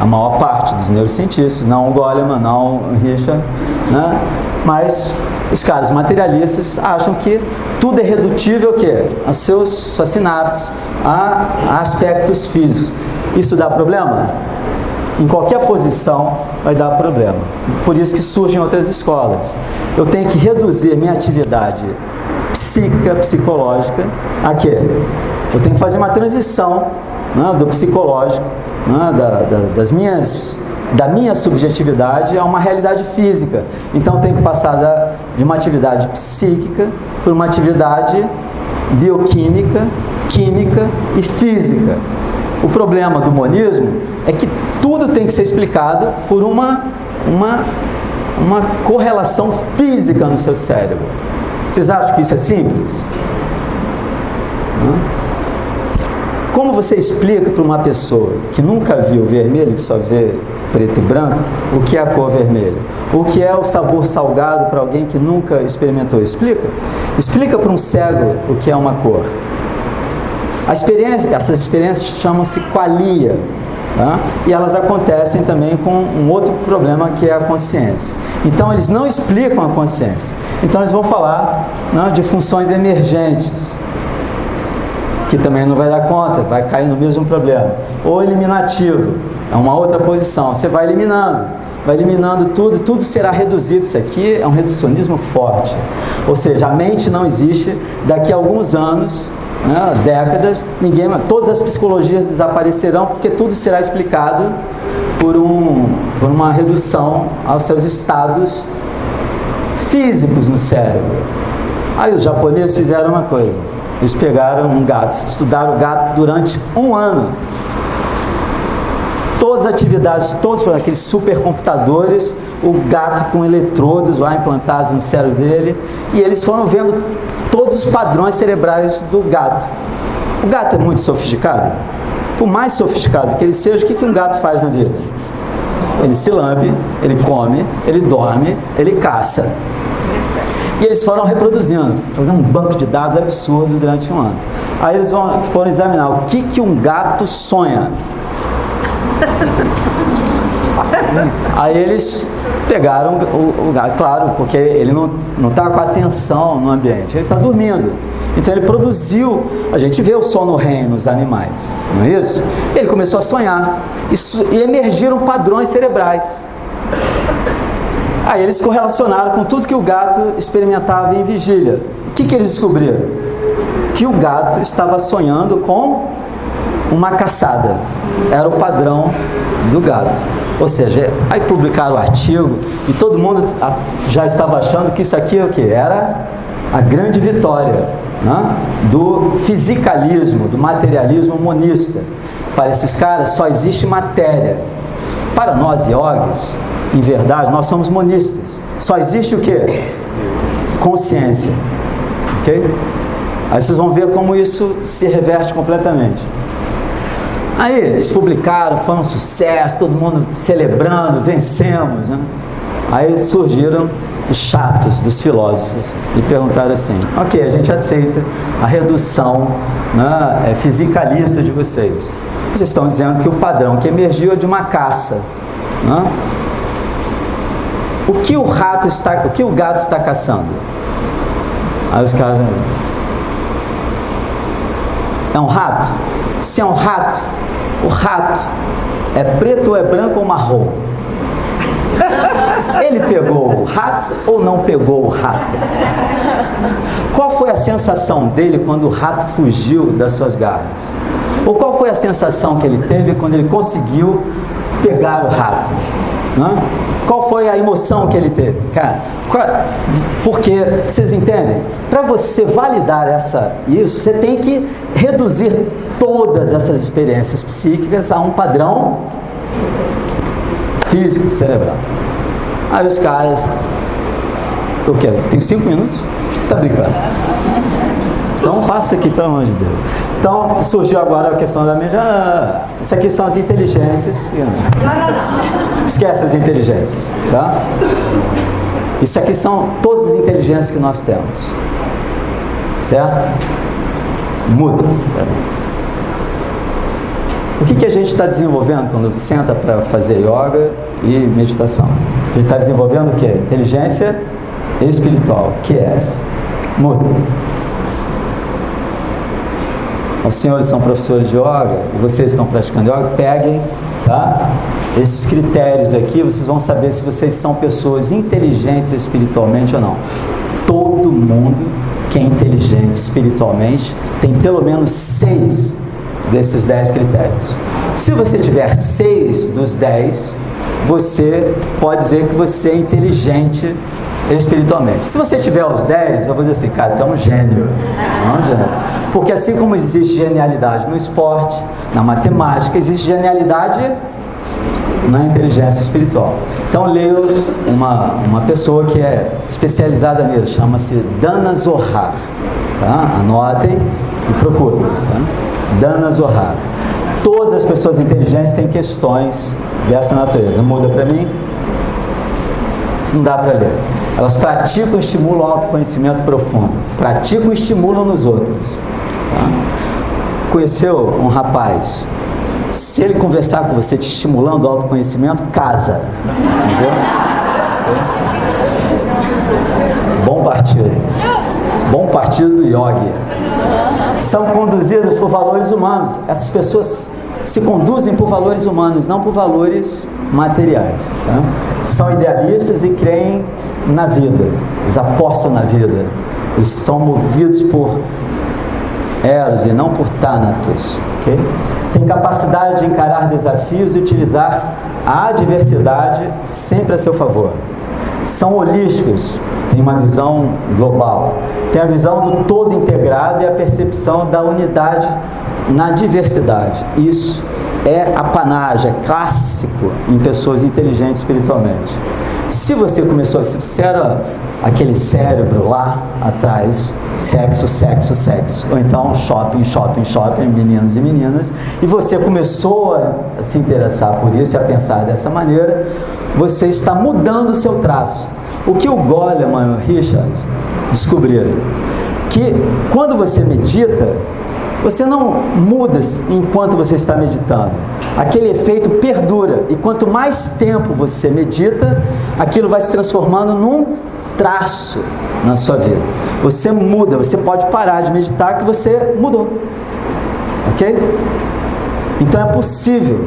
a maior parte dos neurocientistas, não o Goleman, não o Richard, né? Mas os caras materialistas acham que tudo é redutível o quê? A suas sinapses, a aspectos físicos. Isso dá problema? Em qualquer posição vai dar problema. Por isso que surgem outras escolas. Eu tenho que reduzir minha atividade psíquica, psicológica, a quê? Eu tenho que fazer uma transição, né, do psicológico, né, da minha subjetividade a uma realidade física. Então, eu tenho que passar de uma atividade psíquica para uma atividade bioquímica, química e física. O problema do monismo é que tudo tem que ser explicado por uma correlação física no seu cérebro. Vocês acham que isso é simples? Como você explica para uma pessoa que nunca viu vermelho, que só vê preto e branco, o que é a cor vermelha? O que é o sabor salgado para alguém que nunca experimentou? Explica. Explica para um cego o que é uma cor. Essas experiências chamam-se qualia, tá? E elas acontecem também com um outro problema que é a consciência. Então eles não explicam a consciência. Então eles vão falar, né, de funções emergentes, que também não vai dar conta, vai cair no mesmo problema. Ou eliminativo, é uma outra posição, você vai eliminando tudo será reduzido. Isso aqui é um reducionismo forte, ou seja, a mente não existe. Daqui a alguns anos, né, décadas, todas as psicologias desaparecerão, porque tudo será explicado por uma redução aos seus estados físicos no cérebro. Aí os japoneses fizeram uma coisa. Eles pegaram um gato, estudaram o gato durante 1 ano. Todas as atividades, todos aqueles supercomputadores, o gato com eletrodos lá implantados no cérebro dele, e eles foram vendo todos os padrões cerebrais do gato. O gato é muito sofisticado. Por mais sofisticado que ele seja, o que um gato faz na vida? Ele se lambe, ele come, ele dorme, ele caça. E eles foram reproduzindo, fazendo um banco de dados absurdo durante 1 ano. Aí eles foram examinar o que um gato sonha. Aí eles pegaram o gato, claro, porque ele não está com atenção no ambiente, ele está dormindo. Então ele produziu, a gente vê o sono REM nos animais, não é isso? Ele começou a sonhar e emergiram padrões cerebrais. Aí eles correlacionaram com tudo que o gato experimentava em vigília. O que eles descobriram? Que o gato estava sonhando com uma caçada. Era o padrão do gato. Ou seja, aí publicaram o artigo e todo mundo já estava achando que isso aqui é o quê? Era a grande vitória, né, do fisicalismo, do materialismo monista. Para esses caras só existe matéria. Para nós yogis, em verdade, nós somos monistas. Só existe o quê? Consciência. Ok? Aí vocês vão ver como isso se reverte completamente. Aí eles publicaram, foi um sucesso, todo mundo celebrando, vencemos, né? Aí surgiram os chatos dos filósofos e perguntaram assim: ok, a gente aceita a redução, né, fisicalista de vocês. Vocês estão dizendo que o padrão que emergiu é de uma caça, né? O que o gado está caçando? Aí os caras dizem: é um rato? Se é um rato, o rato é preto ou é branco ou marrom? Ele pegou o rato ou não pegou o rato? Qual foi a sensação dele quando o rato fugiu das suas garras? Ou qual foi a sensação que ele teve quando ele conseguiu pegar o rato? Né? Qual foi a emoção que ele teve? Cara, porque, vocês entendem? Para você validar isso, você tem que reduzir todas essas experiências psíquicas a um padrão físico, cerebral. Aí os caras: eu quero, tenho 5 minutos? Você está brincando? Então passa aqui, pelo amor de Deus. Então surgiu agora a questão da mente. Isso aqui são as inteligências. Esquece as inteligências, tá? Isso aqui são todas as inteligências que nós temos, certo? Muda. O que a gente está desenvolvendo quando senta para fazer yoga e meditação? A gente está desenvolvendo o quê? Inteligência espiritual, que é essa. Muda. Os senhores são professores de yoga e vocês estão praticando yoga, peguem, tá? Esses critérios aqui, vocês vão saber se vocês são pessoas inteligentes espiritualmente ou não. Todo mundo que é inteligente espiritualmente tem pelo menos 6 desses 10 critérios. Se você tiver 6 dos 10, você pode dizer que você é inteligente espiritualmente. Se você tiver os 10, eu vou dizer assim: cara, tu é um gênio. Não é um gênio. Porque assim como existe genialidade no esporte, na matemática, existe genialidade na inteligência espiritual. Então leio uma pessoa que é especializada nisso, chama-se Dana Zohar, tá? Anotem e procurem, tá? Dana Zohar. Todas as pessoas inteligentes têm questões dessa natureza. Muda para mim? Isso não dá para ler. Elas praticam e estimulam o autoconhecimento profundo. Praticam e estimulam nos outros. Tá? Conheceu um rapaz? Se ele conversar com você te estimulando o autoconhecimento, casa. Entendeu? Bom partido. Bom partido do yogi. São conduzidas por valores humanos. Essas pessoas se conduzem por valores humanos, não por valores materiais. Tá? São idealistas e creem na vida. Eles apostam na vida. Eles são movidos por Eros e não por Thanatos. Okay? Tem capacidade de encarar desafios e utilizar a adversidade sempre a seu favor. São holísticos, têm uma visão global. Tem a visão do todo integrado e a percepção da unidade na diversidade. Isso é apanágio, é clássico em pessoas inteligentes espiritualmente. Se você começou, se você era aquele cérebro lá atrás, sexo, sexo, sexo, ou então shopping, shopping, shopping, meninos e meninas, e você começou a se interessar por isso e a pensar dessa maneira, você está mudando o seu traço. O que o Goleman e o Richard descobriram? Que quando você medita, você não muda enquanto você está meditando. Aquele efeito perdura. E quanto mais tempo você medita, aquilo vai se transformando num traço na sua vida. Você muda, você pode parar de meditar que você mudou. Ok? Então é possível,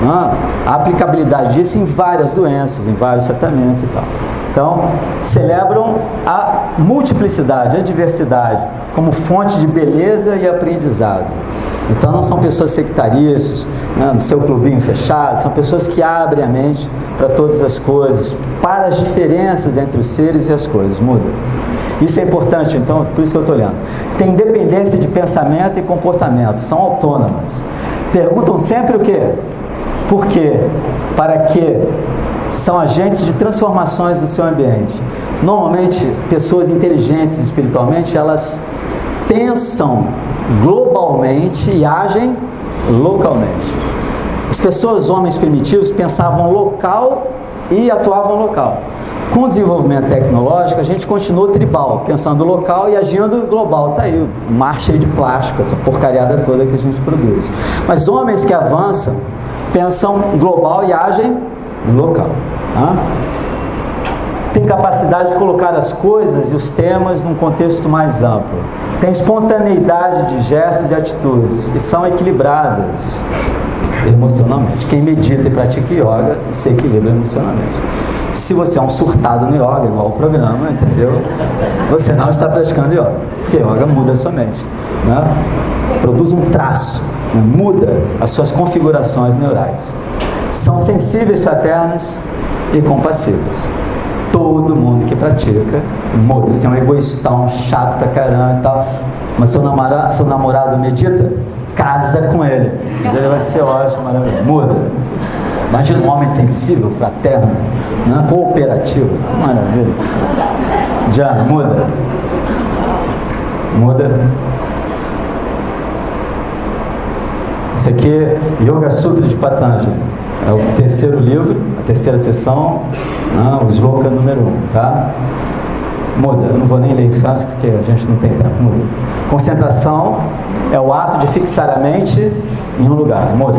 né, a aplicabilidade disso em várias doenças, em vários tratamentos e tal. Então, celebram a multiplicidade, a diversidade, como fonte de beleza e aprendizado. Então, não são pessoas sectaristas, né, no seu clubinho fechado, são pessoas que abrem a mente para todas as coisas, para as diferenças entre os seres e as coisas. Muda. Isso é importante, então, por isso que eu estou olhando. Tem independência de pensamento e comportamento, são autônomas. Perguntam sempre o quê? Por quê? Para quê? São agentes de transformações no seu ambiente. Normalmente, pessoas inteligentes espiritualmente, elas pensam globalmente e agem localmente. As pessoas, homens primitivos, pensavam local e atuavam local. Com o desenvolvimento tecnológico, a gente continua tribal, pensando local e agindo global. Está aí, um mar cheio de plástico, essa porcariada toda que a gente produz. Mas homens que avançam, pensam global e agem local. Tá? Tem capacidade de colocar as coisas e os temas num contexto mais amplo. Tem espontaneidade de gestos e atitudes e são equilibradas emocionalmente. Quem medita e pratica yoga se equilibra emocionalmente. Se você é um surtado no yoga, igual o programa, entendeu? Você não está praticando yoga, porque yoga muda a sua mente, né? Produz um traço, né? Muda as suas configurações neurais. São sensíveis, fraternos e compassivos. Todo mundo que pratica muda. Você é um egoístão, chato pra caramba e tal, mas seu namorado medita, casa com ele. Ele vai ser ótimo, maravilhoso. Muda. Imagina um homem sensível, fraterno, né? Cooperativo. Maravilha. Diana, muda. Muda. Isso aqui é Yoga Sutra de Patanjali. É o terceiro livro, a terceira sessão, né? O sloka número 1, tá? Muda. Eu não vou nem ler em sânscrito porque a gente não tem tempo. Muda. Concentração é o ato de fixar a mente em um lugar. Muda.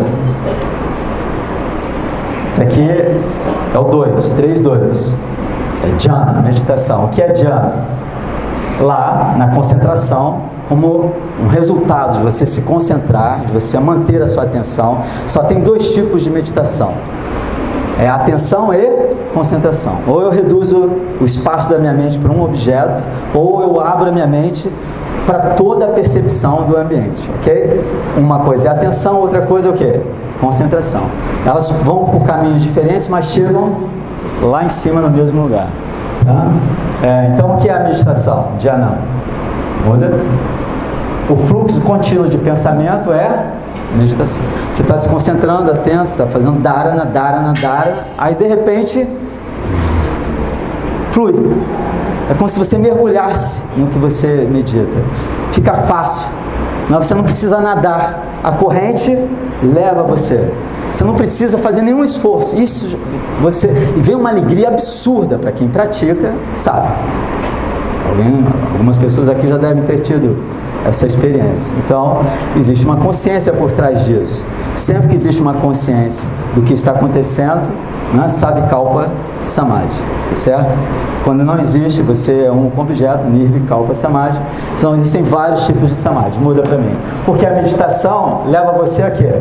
Isso aqui é o 2, 3-2. É jhana, meditação. O que é jhana? Lá, na concentração, como um resultado de você se concentrar, de você manter a sua atenção, só tem 2 tipos de meditação. É atenção e concentração. Ou eu reduzo o espaço da minha mente para um objeto, ou eu abro a minha mente para toda a percepção do ambiente, ok? Uma coisa é atenção, outra coisa é o quê? Concentração. Elas vão por caminhos diferentes, mas chegam lá em cima no mesmo lugar. Tá? Então, o que é a meditação? Dhyana. Muda. O fluxo contínuo de pensamento é meditação. Você está se concentrando, atento, você está fazendo dharana, dharana, dharana, aí de repente flui. É como se você mergulhasse no que você medita. Fica fácil. Você não precisa nadar. A corrente leva você. Você não precisa fazer nenhum esforço. Isso e vem uma alegria absurda para quem pratica, sabe? Algumas pessoas aqui já devem ter tido essa experiência. Então, existe uma consciência por trás disso. Sempre que existe uma consciência do que está acontecendo, né, Savikalpa Samadhi, certo? Quando não existe, você é um objeto, Nirvikalpa Samadhi. Então, existem vários tipos de Samadhi. Muda para mim. Porque a meditação leva você a quê?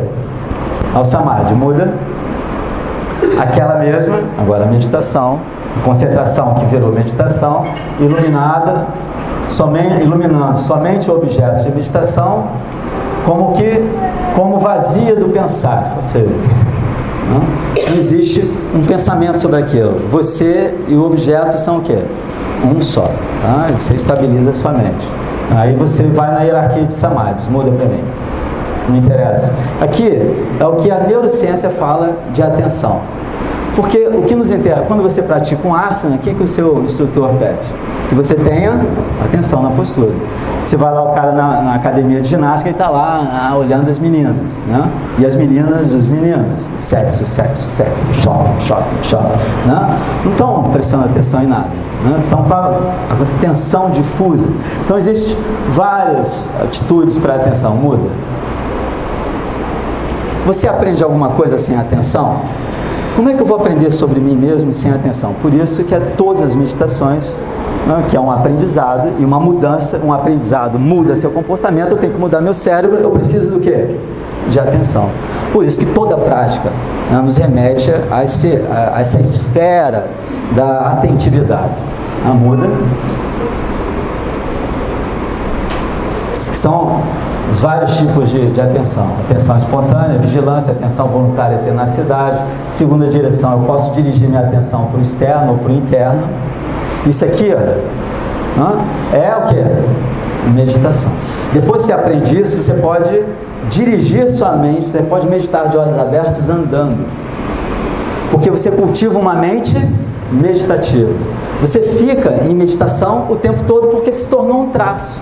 Ao Samadhi. Muda. Aquela mesma, agora a meditação, concentração que virou meditação, iluminada, iluminando somente objetos de meditação, como vazia do pensar, ou seja, não existe um pensamento sobre aquilo. Você e o objeto são o quê? Um só. Tá? Você estabiliza a sua mente. Aí você vai na hierarquia de samadhis. Muda para mim. Não interessa. Aqui é o que a neurociência fala de atenção. Porque o que nos interessa, quando você pratica um asana, o que o seu instrutor pede? Que você tenha atenção na postura. Você vai lá, o cara na academia de ginástica e está lá olhando as meninas, né? E as meninas, os meninos, sexo, sexo, sexo, shopping, shopping, shopping, né? Não estão prestando atenção em nada, né? Estão com a atenção difusa. Então existem várias atitudes para a atenção. Muda. Você aprende alguma coisa sem atenção? Como é que eu vou aprender sobre mim mesmo sem atenção? Por isso que todas as meditações, né, que é um aprendizado e uma mudança, um aprendizado muda seu comportamento, eu tenho que mudar meu cérebro, eu preciso do quê? De atenção. Por isso que toda prática, né, nos remete a essa esfera da atentividade. A muda. São os vários tipos de atenção. Atenção espontânea, vigilância, atenção voluntária, tenacidade. Segunda direção, eu posso dirigir minha atenção para o externo ou para o interno. Isso aqui, olha, é o que? Meditação. Depois que você aprende isso, você pode dirigir sua mente, você pode meditar de olhos abertos andando. Porque você cultiva uma mente meditativa. Você fica em meditação o tempo todo porque se tornou um traço.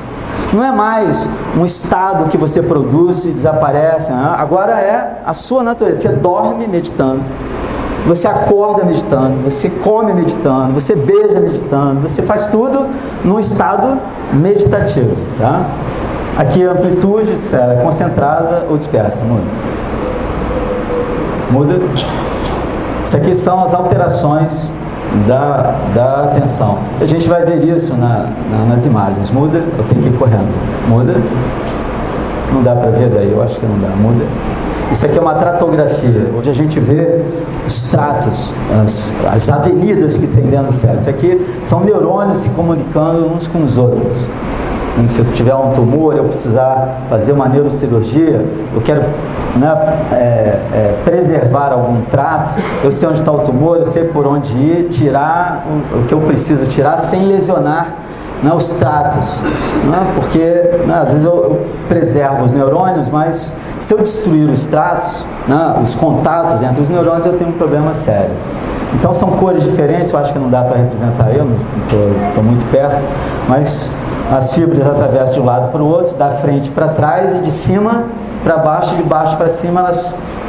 Não é mais um estado que você produz e desaparece. Agora é a sua natureza. Você dorme meditando. você acorda meditando, você come meditando, você beija meditando, você faz tudo num estado meditativo, tá? Aqui a amplitude, é concentrada ou dispersa, muda. Muda. Isso aqui são as alterações da atenção. A gente vai ver isso nas imagens. Muda, eu tenho que ir correndo. Muda. Não dá para ver daí, eu acho que não dá. Muda. Isso aqui é uma tratografia, onde a gente vê os tratos, as avenidas que tem dentro do cérebro. Isso aqui são neurônios se comunicando uns com os outros. E se eu tiver um tumor, eu precisar fazer uma neurocirurgia, eu quero preservar algum trato, eu sei onde está o tumor, eu sei por onde ir, tirar o que eu preciso tirar sem lesionar os tratos, porque às vezes eu preservo os neurônios, mas se eu destruir os tratos, os contatos entre os neurônios, eu tenho um problema sério. Então são cores diferentes, eu acho que não dá para representar, eu não estou muito perto, mas as fibras atravessam de um lado para o outro, da frente para trás e de cima para baixo, de baixo para cima,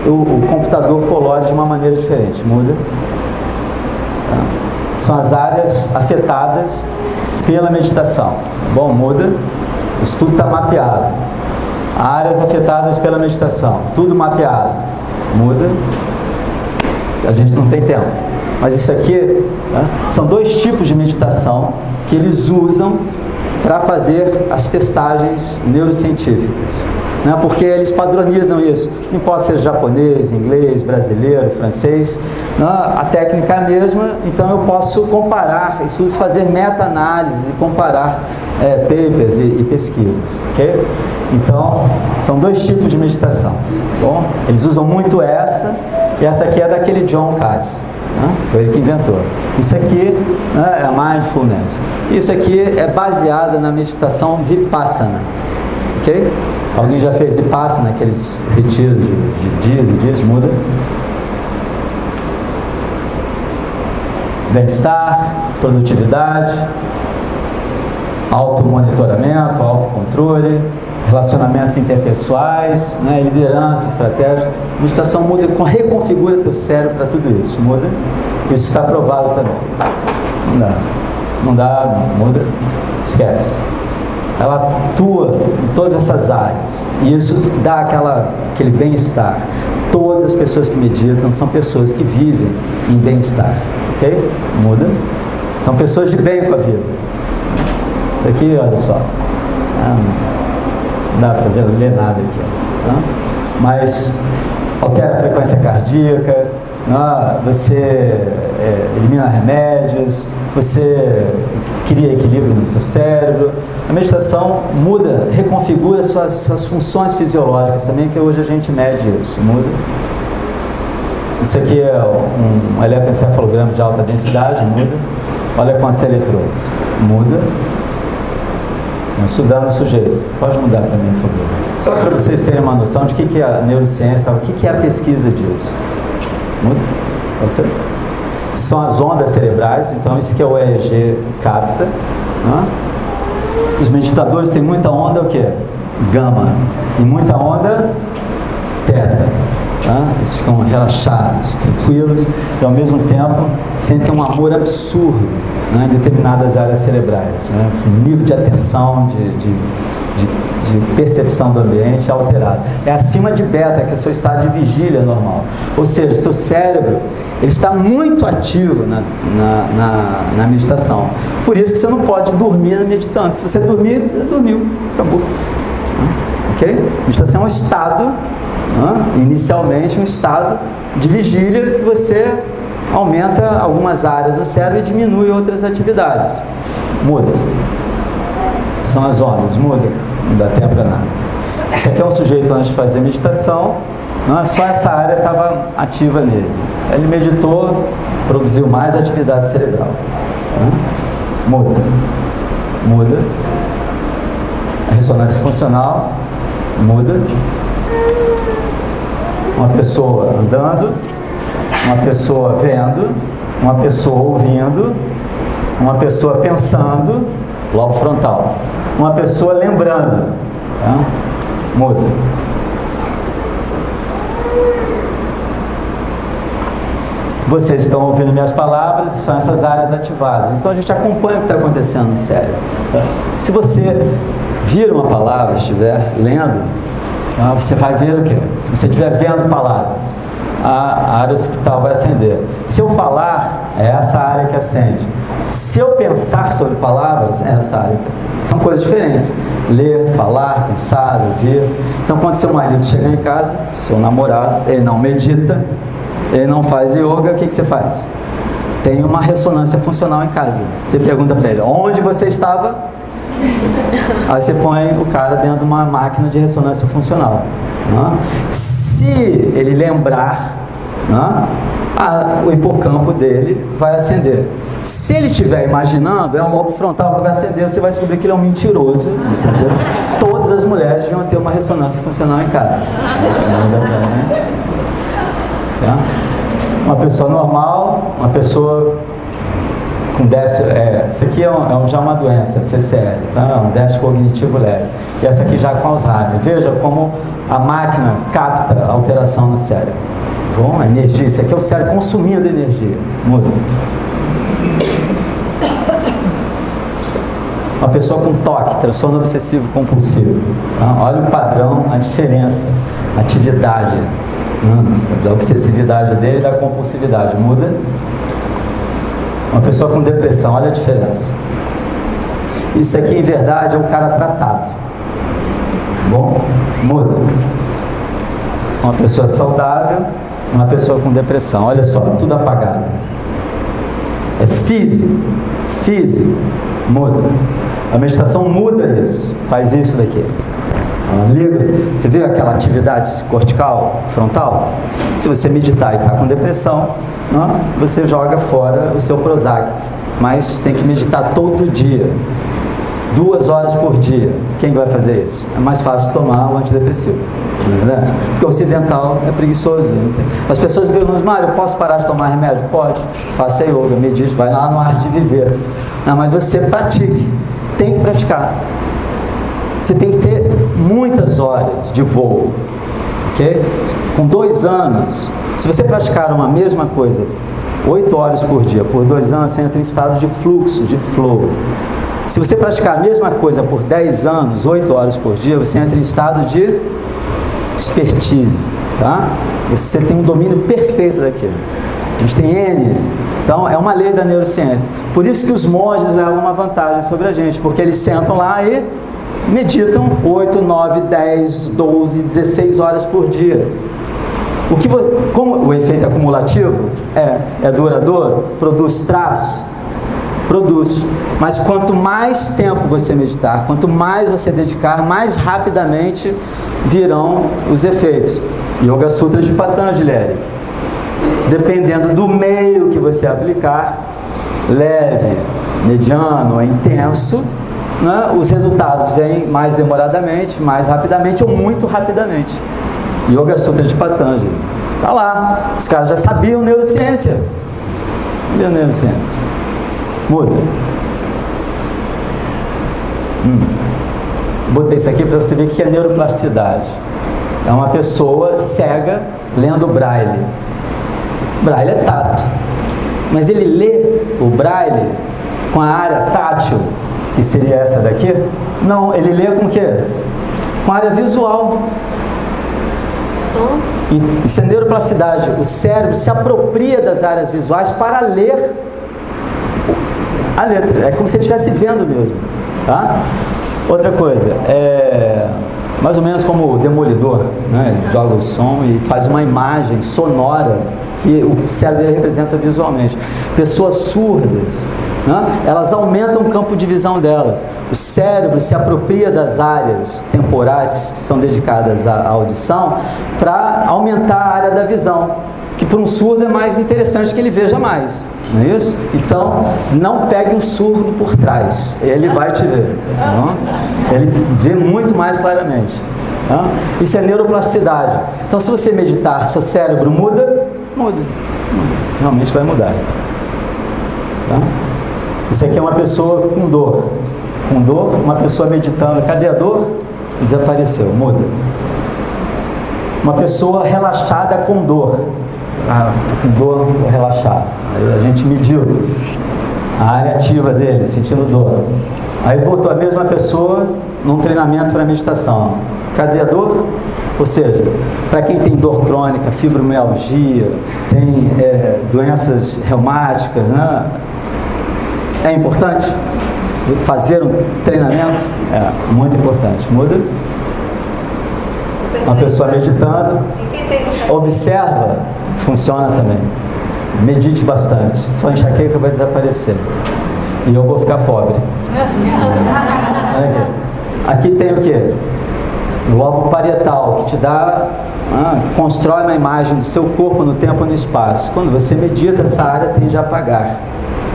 o computador colore de uma maneira diferente. Muda. São as áreas afetadas pela meditação. Bom, muda. Isso tudo está mapeado. Áreas afetadas pela meditação. Tudo mapeado. Muda. A gente não tem tempo. Mas isso aqui, são dois tipos de meditação que eles usam para fazer as testagens neurocientíficas. Porque eles padronizam isso. Não importa se é japonês, inglês, brasileiro, francês. A técnica é a mesma, então eu posso comparar estudos, fazer meta-análises e comparar papers e pesquisas. Okay? Então, são dois tipos de meditação. Bom, eles usam muito essa, e essa aqui é daquele John Katz. Foi ele que inventou. Isso aqui é a mindfulness. Isso aqui é baseada na meditação Vipassana. Ok? Alguém já fez Vipassana, naqueles retiros de dias e dias? Muda. Bem-estar, produtividade, automonitoramento, autocontrole, relacionamentos interpessoais, liderança, estratégia. Meditação muda, reconfigura teu cérebro para tudo isso. Muda. Isso está provado também. Não dá, muda, esquece. Ela atua em todas essas áreas. E isso dá aquele bem-estar. Todas as pessoas que meditam são pessoas que vivem em bem-estar. Ok? Muda. São pessoas de bem com a vida. Isso aqui, olha só. Não dá para ler nada aqui. Mas altera a frequência cardíaca, você elimina remédios, você cria equilíbrio no seu cérebro. A meditação muda, reconfigura suas funções fisiológicas também, que hoje a gente mede isso. Muda. Isso aqui é um eletroencefalograma de alta densidade. Muda. Olha quantos eletrodos. Muda. Estudando o sujeito. Pode mudar para mim, por favor. Só para vocês terem uma noção de o que é a neurociência, o que é a pesquisa disso. Muda? Pode ser? São as ondas cerebrais, então isso que é o EEG capta. Os meditadores têm muita onda, o quê? Gama. E muita onda, teta. Eles ficam relaxados, tranquilos, e ao mesmo tempo sentem um amor absurdo em determinadas áreas cerebrais. Um nível de atenção, de percepção do ambiente alterado. É acima de beta, que é o seu estado de vigília normal. Ou seja, seu cérebro ele está muito ativo na meditação. Por isso que você não pode dormir meditando. Se você dormir, dormiu, acabou. Ok? Meditação é um estado, inicialmente um estado de vigília que você aumenta algumas áreas no cérebro e diminui outras atividades. Muda. São as ondas, muda. Não dá tempo para nada. Esse aqui é um sujeito antes de fazer meditação, só essa área estava ativa nele. Ele meditou, produziu mais atividade cerebral. Muda. Muda. A ressonância funcional muda. Uma pessoa andando, uma pessoa vendo, uma pessoa ouvindo, uma pessoa pensando, lobo frontal. Uma pessoa lembrando. Muda. Vocês estão ouvindo minhas palavras, são essas áreas ativadas. Então a gente acompanha o que está acontecendo no cérebro. Se você vir uma palavra, estiver lendo, você vai ver o quê? Se você estiver vendo palavras, a área occipital vai acender. Se eu falar, é essa área que acende. Se eu pensar sobre palavras, é essa área que acende. São coisas diferentes. Ler, falar, pensar, ouvir. Então quando seu marido chegar em casa, seu namorado, ele não medita, ele não faz yoga, o que você faz? Tem uma ressonância funcional em casa. Você pergunta para ele, onde você estava? Aí você põe o cara dentro de uma máquina de ressonância funcional. Se ele lembrar, o hipocampo dele vai acender. Se ele estiver imaginando, é o lobo frontal que vai acender, você vai descobrir que ele é um mentiroso, entendeu? Todas as mulheres deviam ter uma ressonância funcional em casa. Uma pessoa normal, uma pessoa com déficit, isso aqui já uma doença, CCL, tá? Um déficit cognitivo leve. E essa aqui já com Alzheimer. Veja como a máquina capta a alteração no cérebro. Bom, a energia, isso aqui é o cérebro consumindo energia. Muda. Uma pessoa com TOC, transtorno obsessivo compulsivo. Tá? Olha o padrão, a diferença, a atividade da obsessividade dele e da compulsividade. Muda. Uma pessoa com depressão, olha a diferença. Isso aqui, em verdade, é um cara tratado. Bom, muda. Uma pessoa saudável, uma pessoa com depressão. Olha só, tudo apagado. É físico, muda. A meditação muda isso, faz isso daqui. Liga. Você viu aquela atividade cortical, frontal? Se você meditar e está com depressão, você joga fora o seu Prozac. Mas tem que meditar todo dia, 2 horas por dia. Quem vai fazer isso? É mais fácil tomar o antidepressivo, não é verdade? Porque o ocidental é preguiçoso. As pessoas me perguntam, Mário, eu posso parar de tomar remédio? Pode. Faça yoga, medite, vai lá no Arte de Viver. Mas você pratique, tem que praticar. Você tem que ter muitas horas de voo, ok? Com 2 anos, se você praticar uma mesma coisa 8 horas por dia, por 2 anos, você entra em estado de fluxo, de flow. Se você praticar a mesma coisa por 10 anos, 8 horas por dia, você entra em estado de expertise, tá? Você tem um domínio perfeito daquilo. A gente tem N. Então, é uma lei da neurociência. Por isso que os monges levam uma vantagem sobre a gente, porque eles sentam lá e meditam 8, 9, 10, 12, 16 horas por dia. Como o efeito acumulativo é duradouro, produz traço, produz. Mas quanto mais tempo você meditar, quanto mais você dedicar, mais rapidamente virão os efeitos. Yoga Sutra de Patanjali, Eric. Dependendo do meio que você aplicar, leve, mediano ou intenso, os resultados vêm mais demoradamente, mais rapidamente ou muito rapidamente. Yoga Sutra de Patanjali. Está lá. Os caras já sabiam neurociência. Sabiam neurociência. Muda. Botei isso aqui para você ver o que é neuroplasticidade. É uma pessoa cega lendo Braille. Braille é tato. Mas ele lê o Braille com a área tátil, que seria essa daqui? Não, ele lê com o quê? Com a área visual. Isso é neuroplasticidade. O cérebro se apropria das áreas visuais para ler a letra. É como se ele estivesse vendo mesmo. Tá? Outra coisa, mais ou menos como o Demolidor, né? Ele joga o som e faz uma imagem sonora que o cérebro dele representa visualmente. Pessoas surdas, elas aumentam o campo de visão delas. O cérebro se apropria das áreas temporais que são dedicadas à audição para aumentar a área da visão, que para um surdo é mais interessante que ele veja mais, não é isso? Então, não pegue um surdo por trás, ele vai te ver, ele vê muito mais claramente. Isso é neuroplasticidade. Então, se você meditar, seu cérebro muda, realmente vai mudar. Tá? Isso aqui é uma pessoa com dor. Uma pessoa meditando. Cadê a dor? Desapareceu, muda. Uma pessoa relaxada com dor. tô com dor, vou relaxar. Aí a gente mediu a área ativa dele, sentindo dor. Aí botou a mesma pessoa num treinamento para meditação. Cadê a dor? Ou seja, para quem tem dor crônica, fibromialgia, tem doenças reumáticas, né? É importante fazer um treinamento? É muito importante. Muda? Uma pessoa meditando, observa, funciona também. Medite bastante, sua enxaqueca vai desaparecer. E eu vou ficar pobre. Aqui tem o quê? O lobo parietal, que te dá, que constrói uma imagem do seu corpo no tempo e no espaço. Quando você medita, essa área tende a apagar.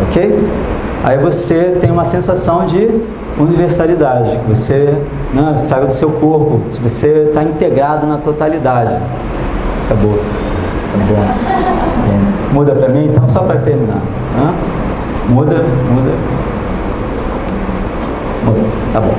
Ok? Aí você tem uma sensação de universalidade, que você saiu do seu corpo, que você está integrado na totalidade. Acabou. Muda para mim, então, só para terminar. Muda. Tá bom.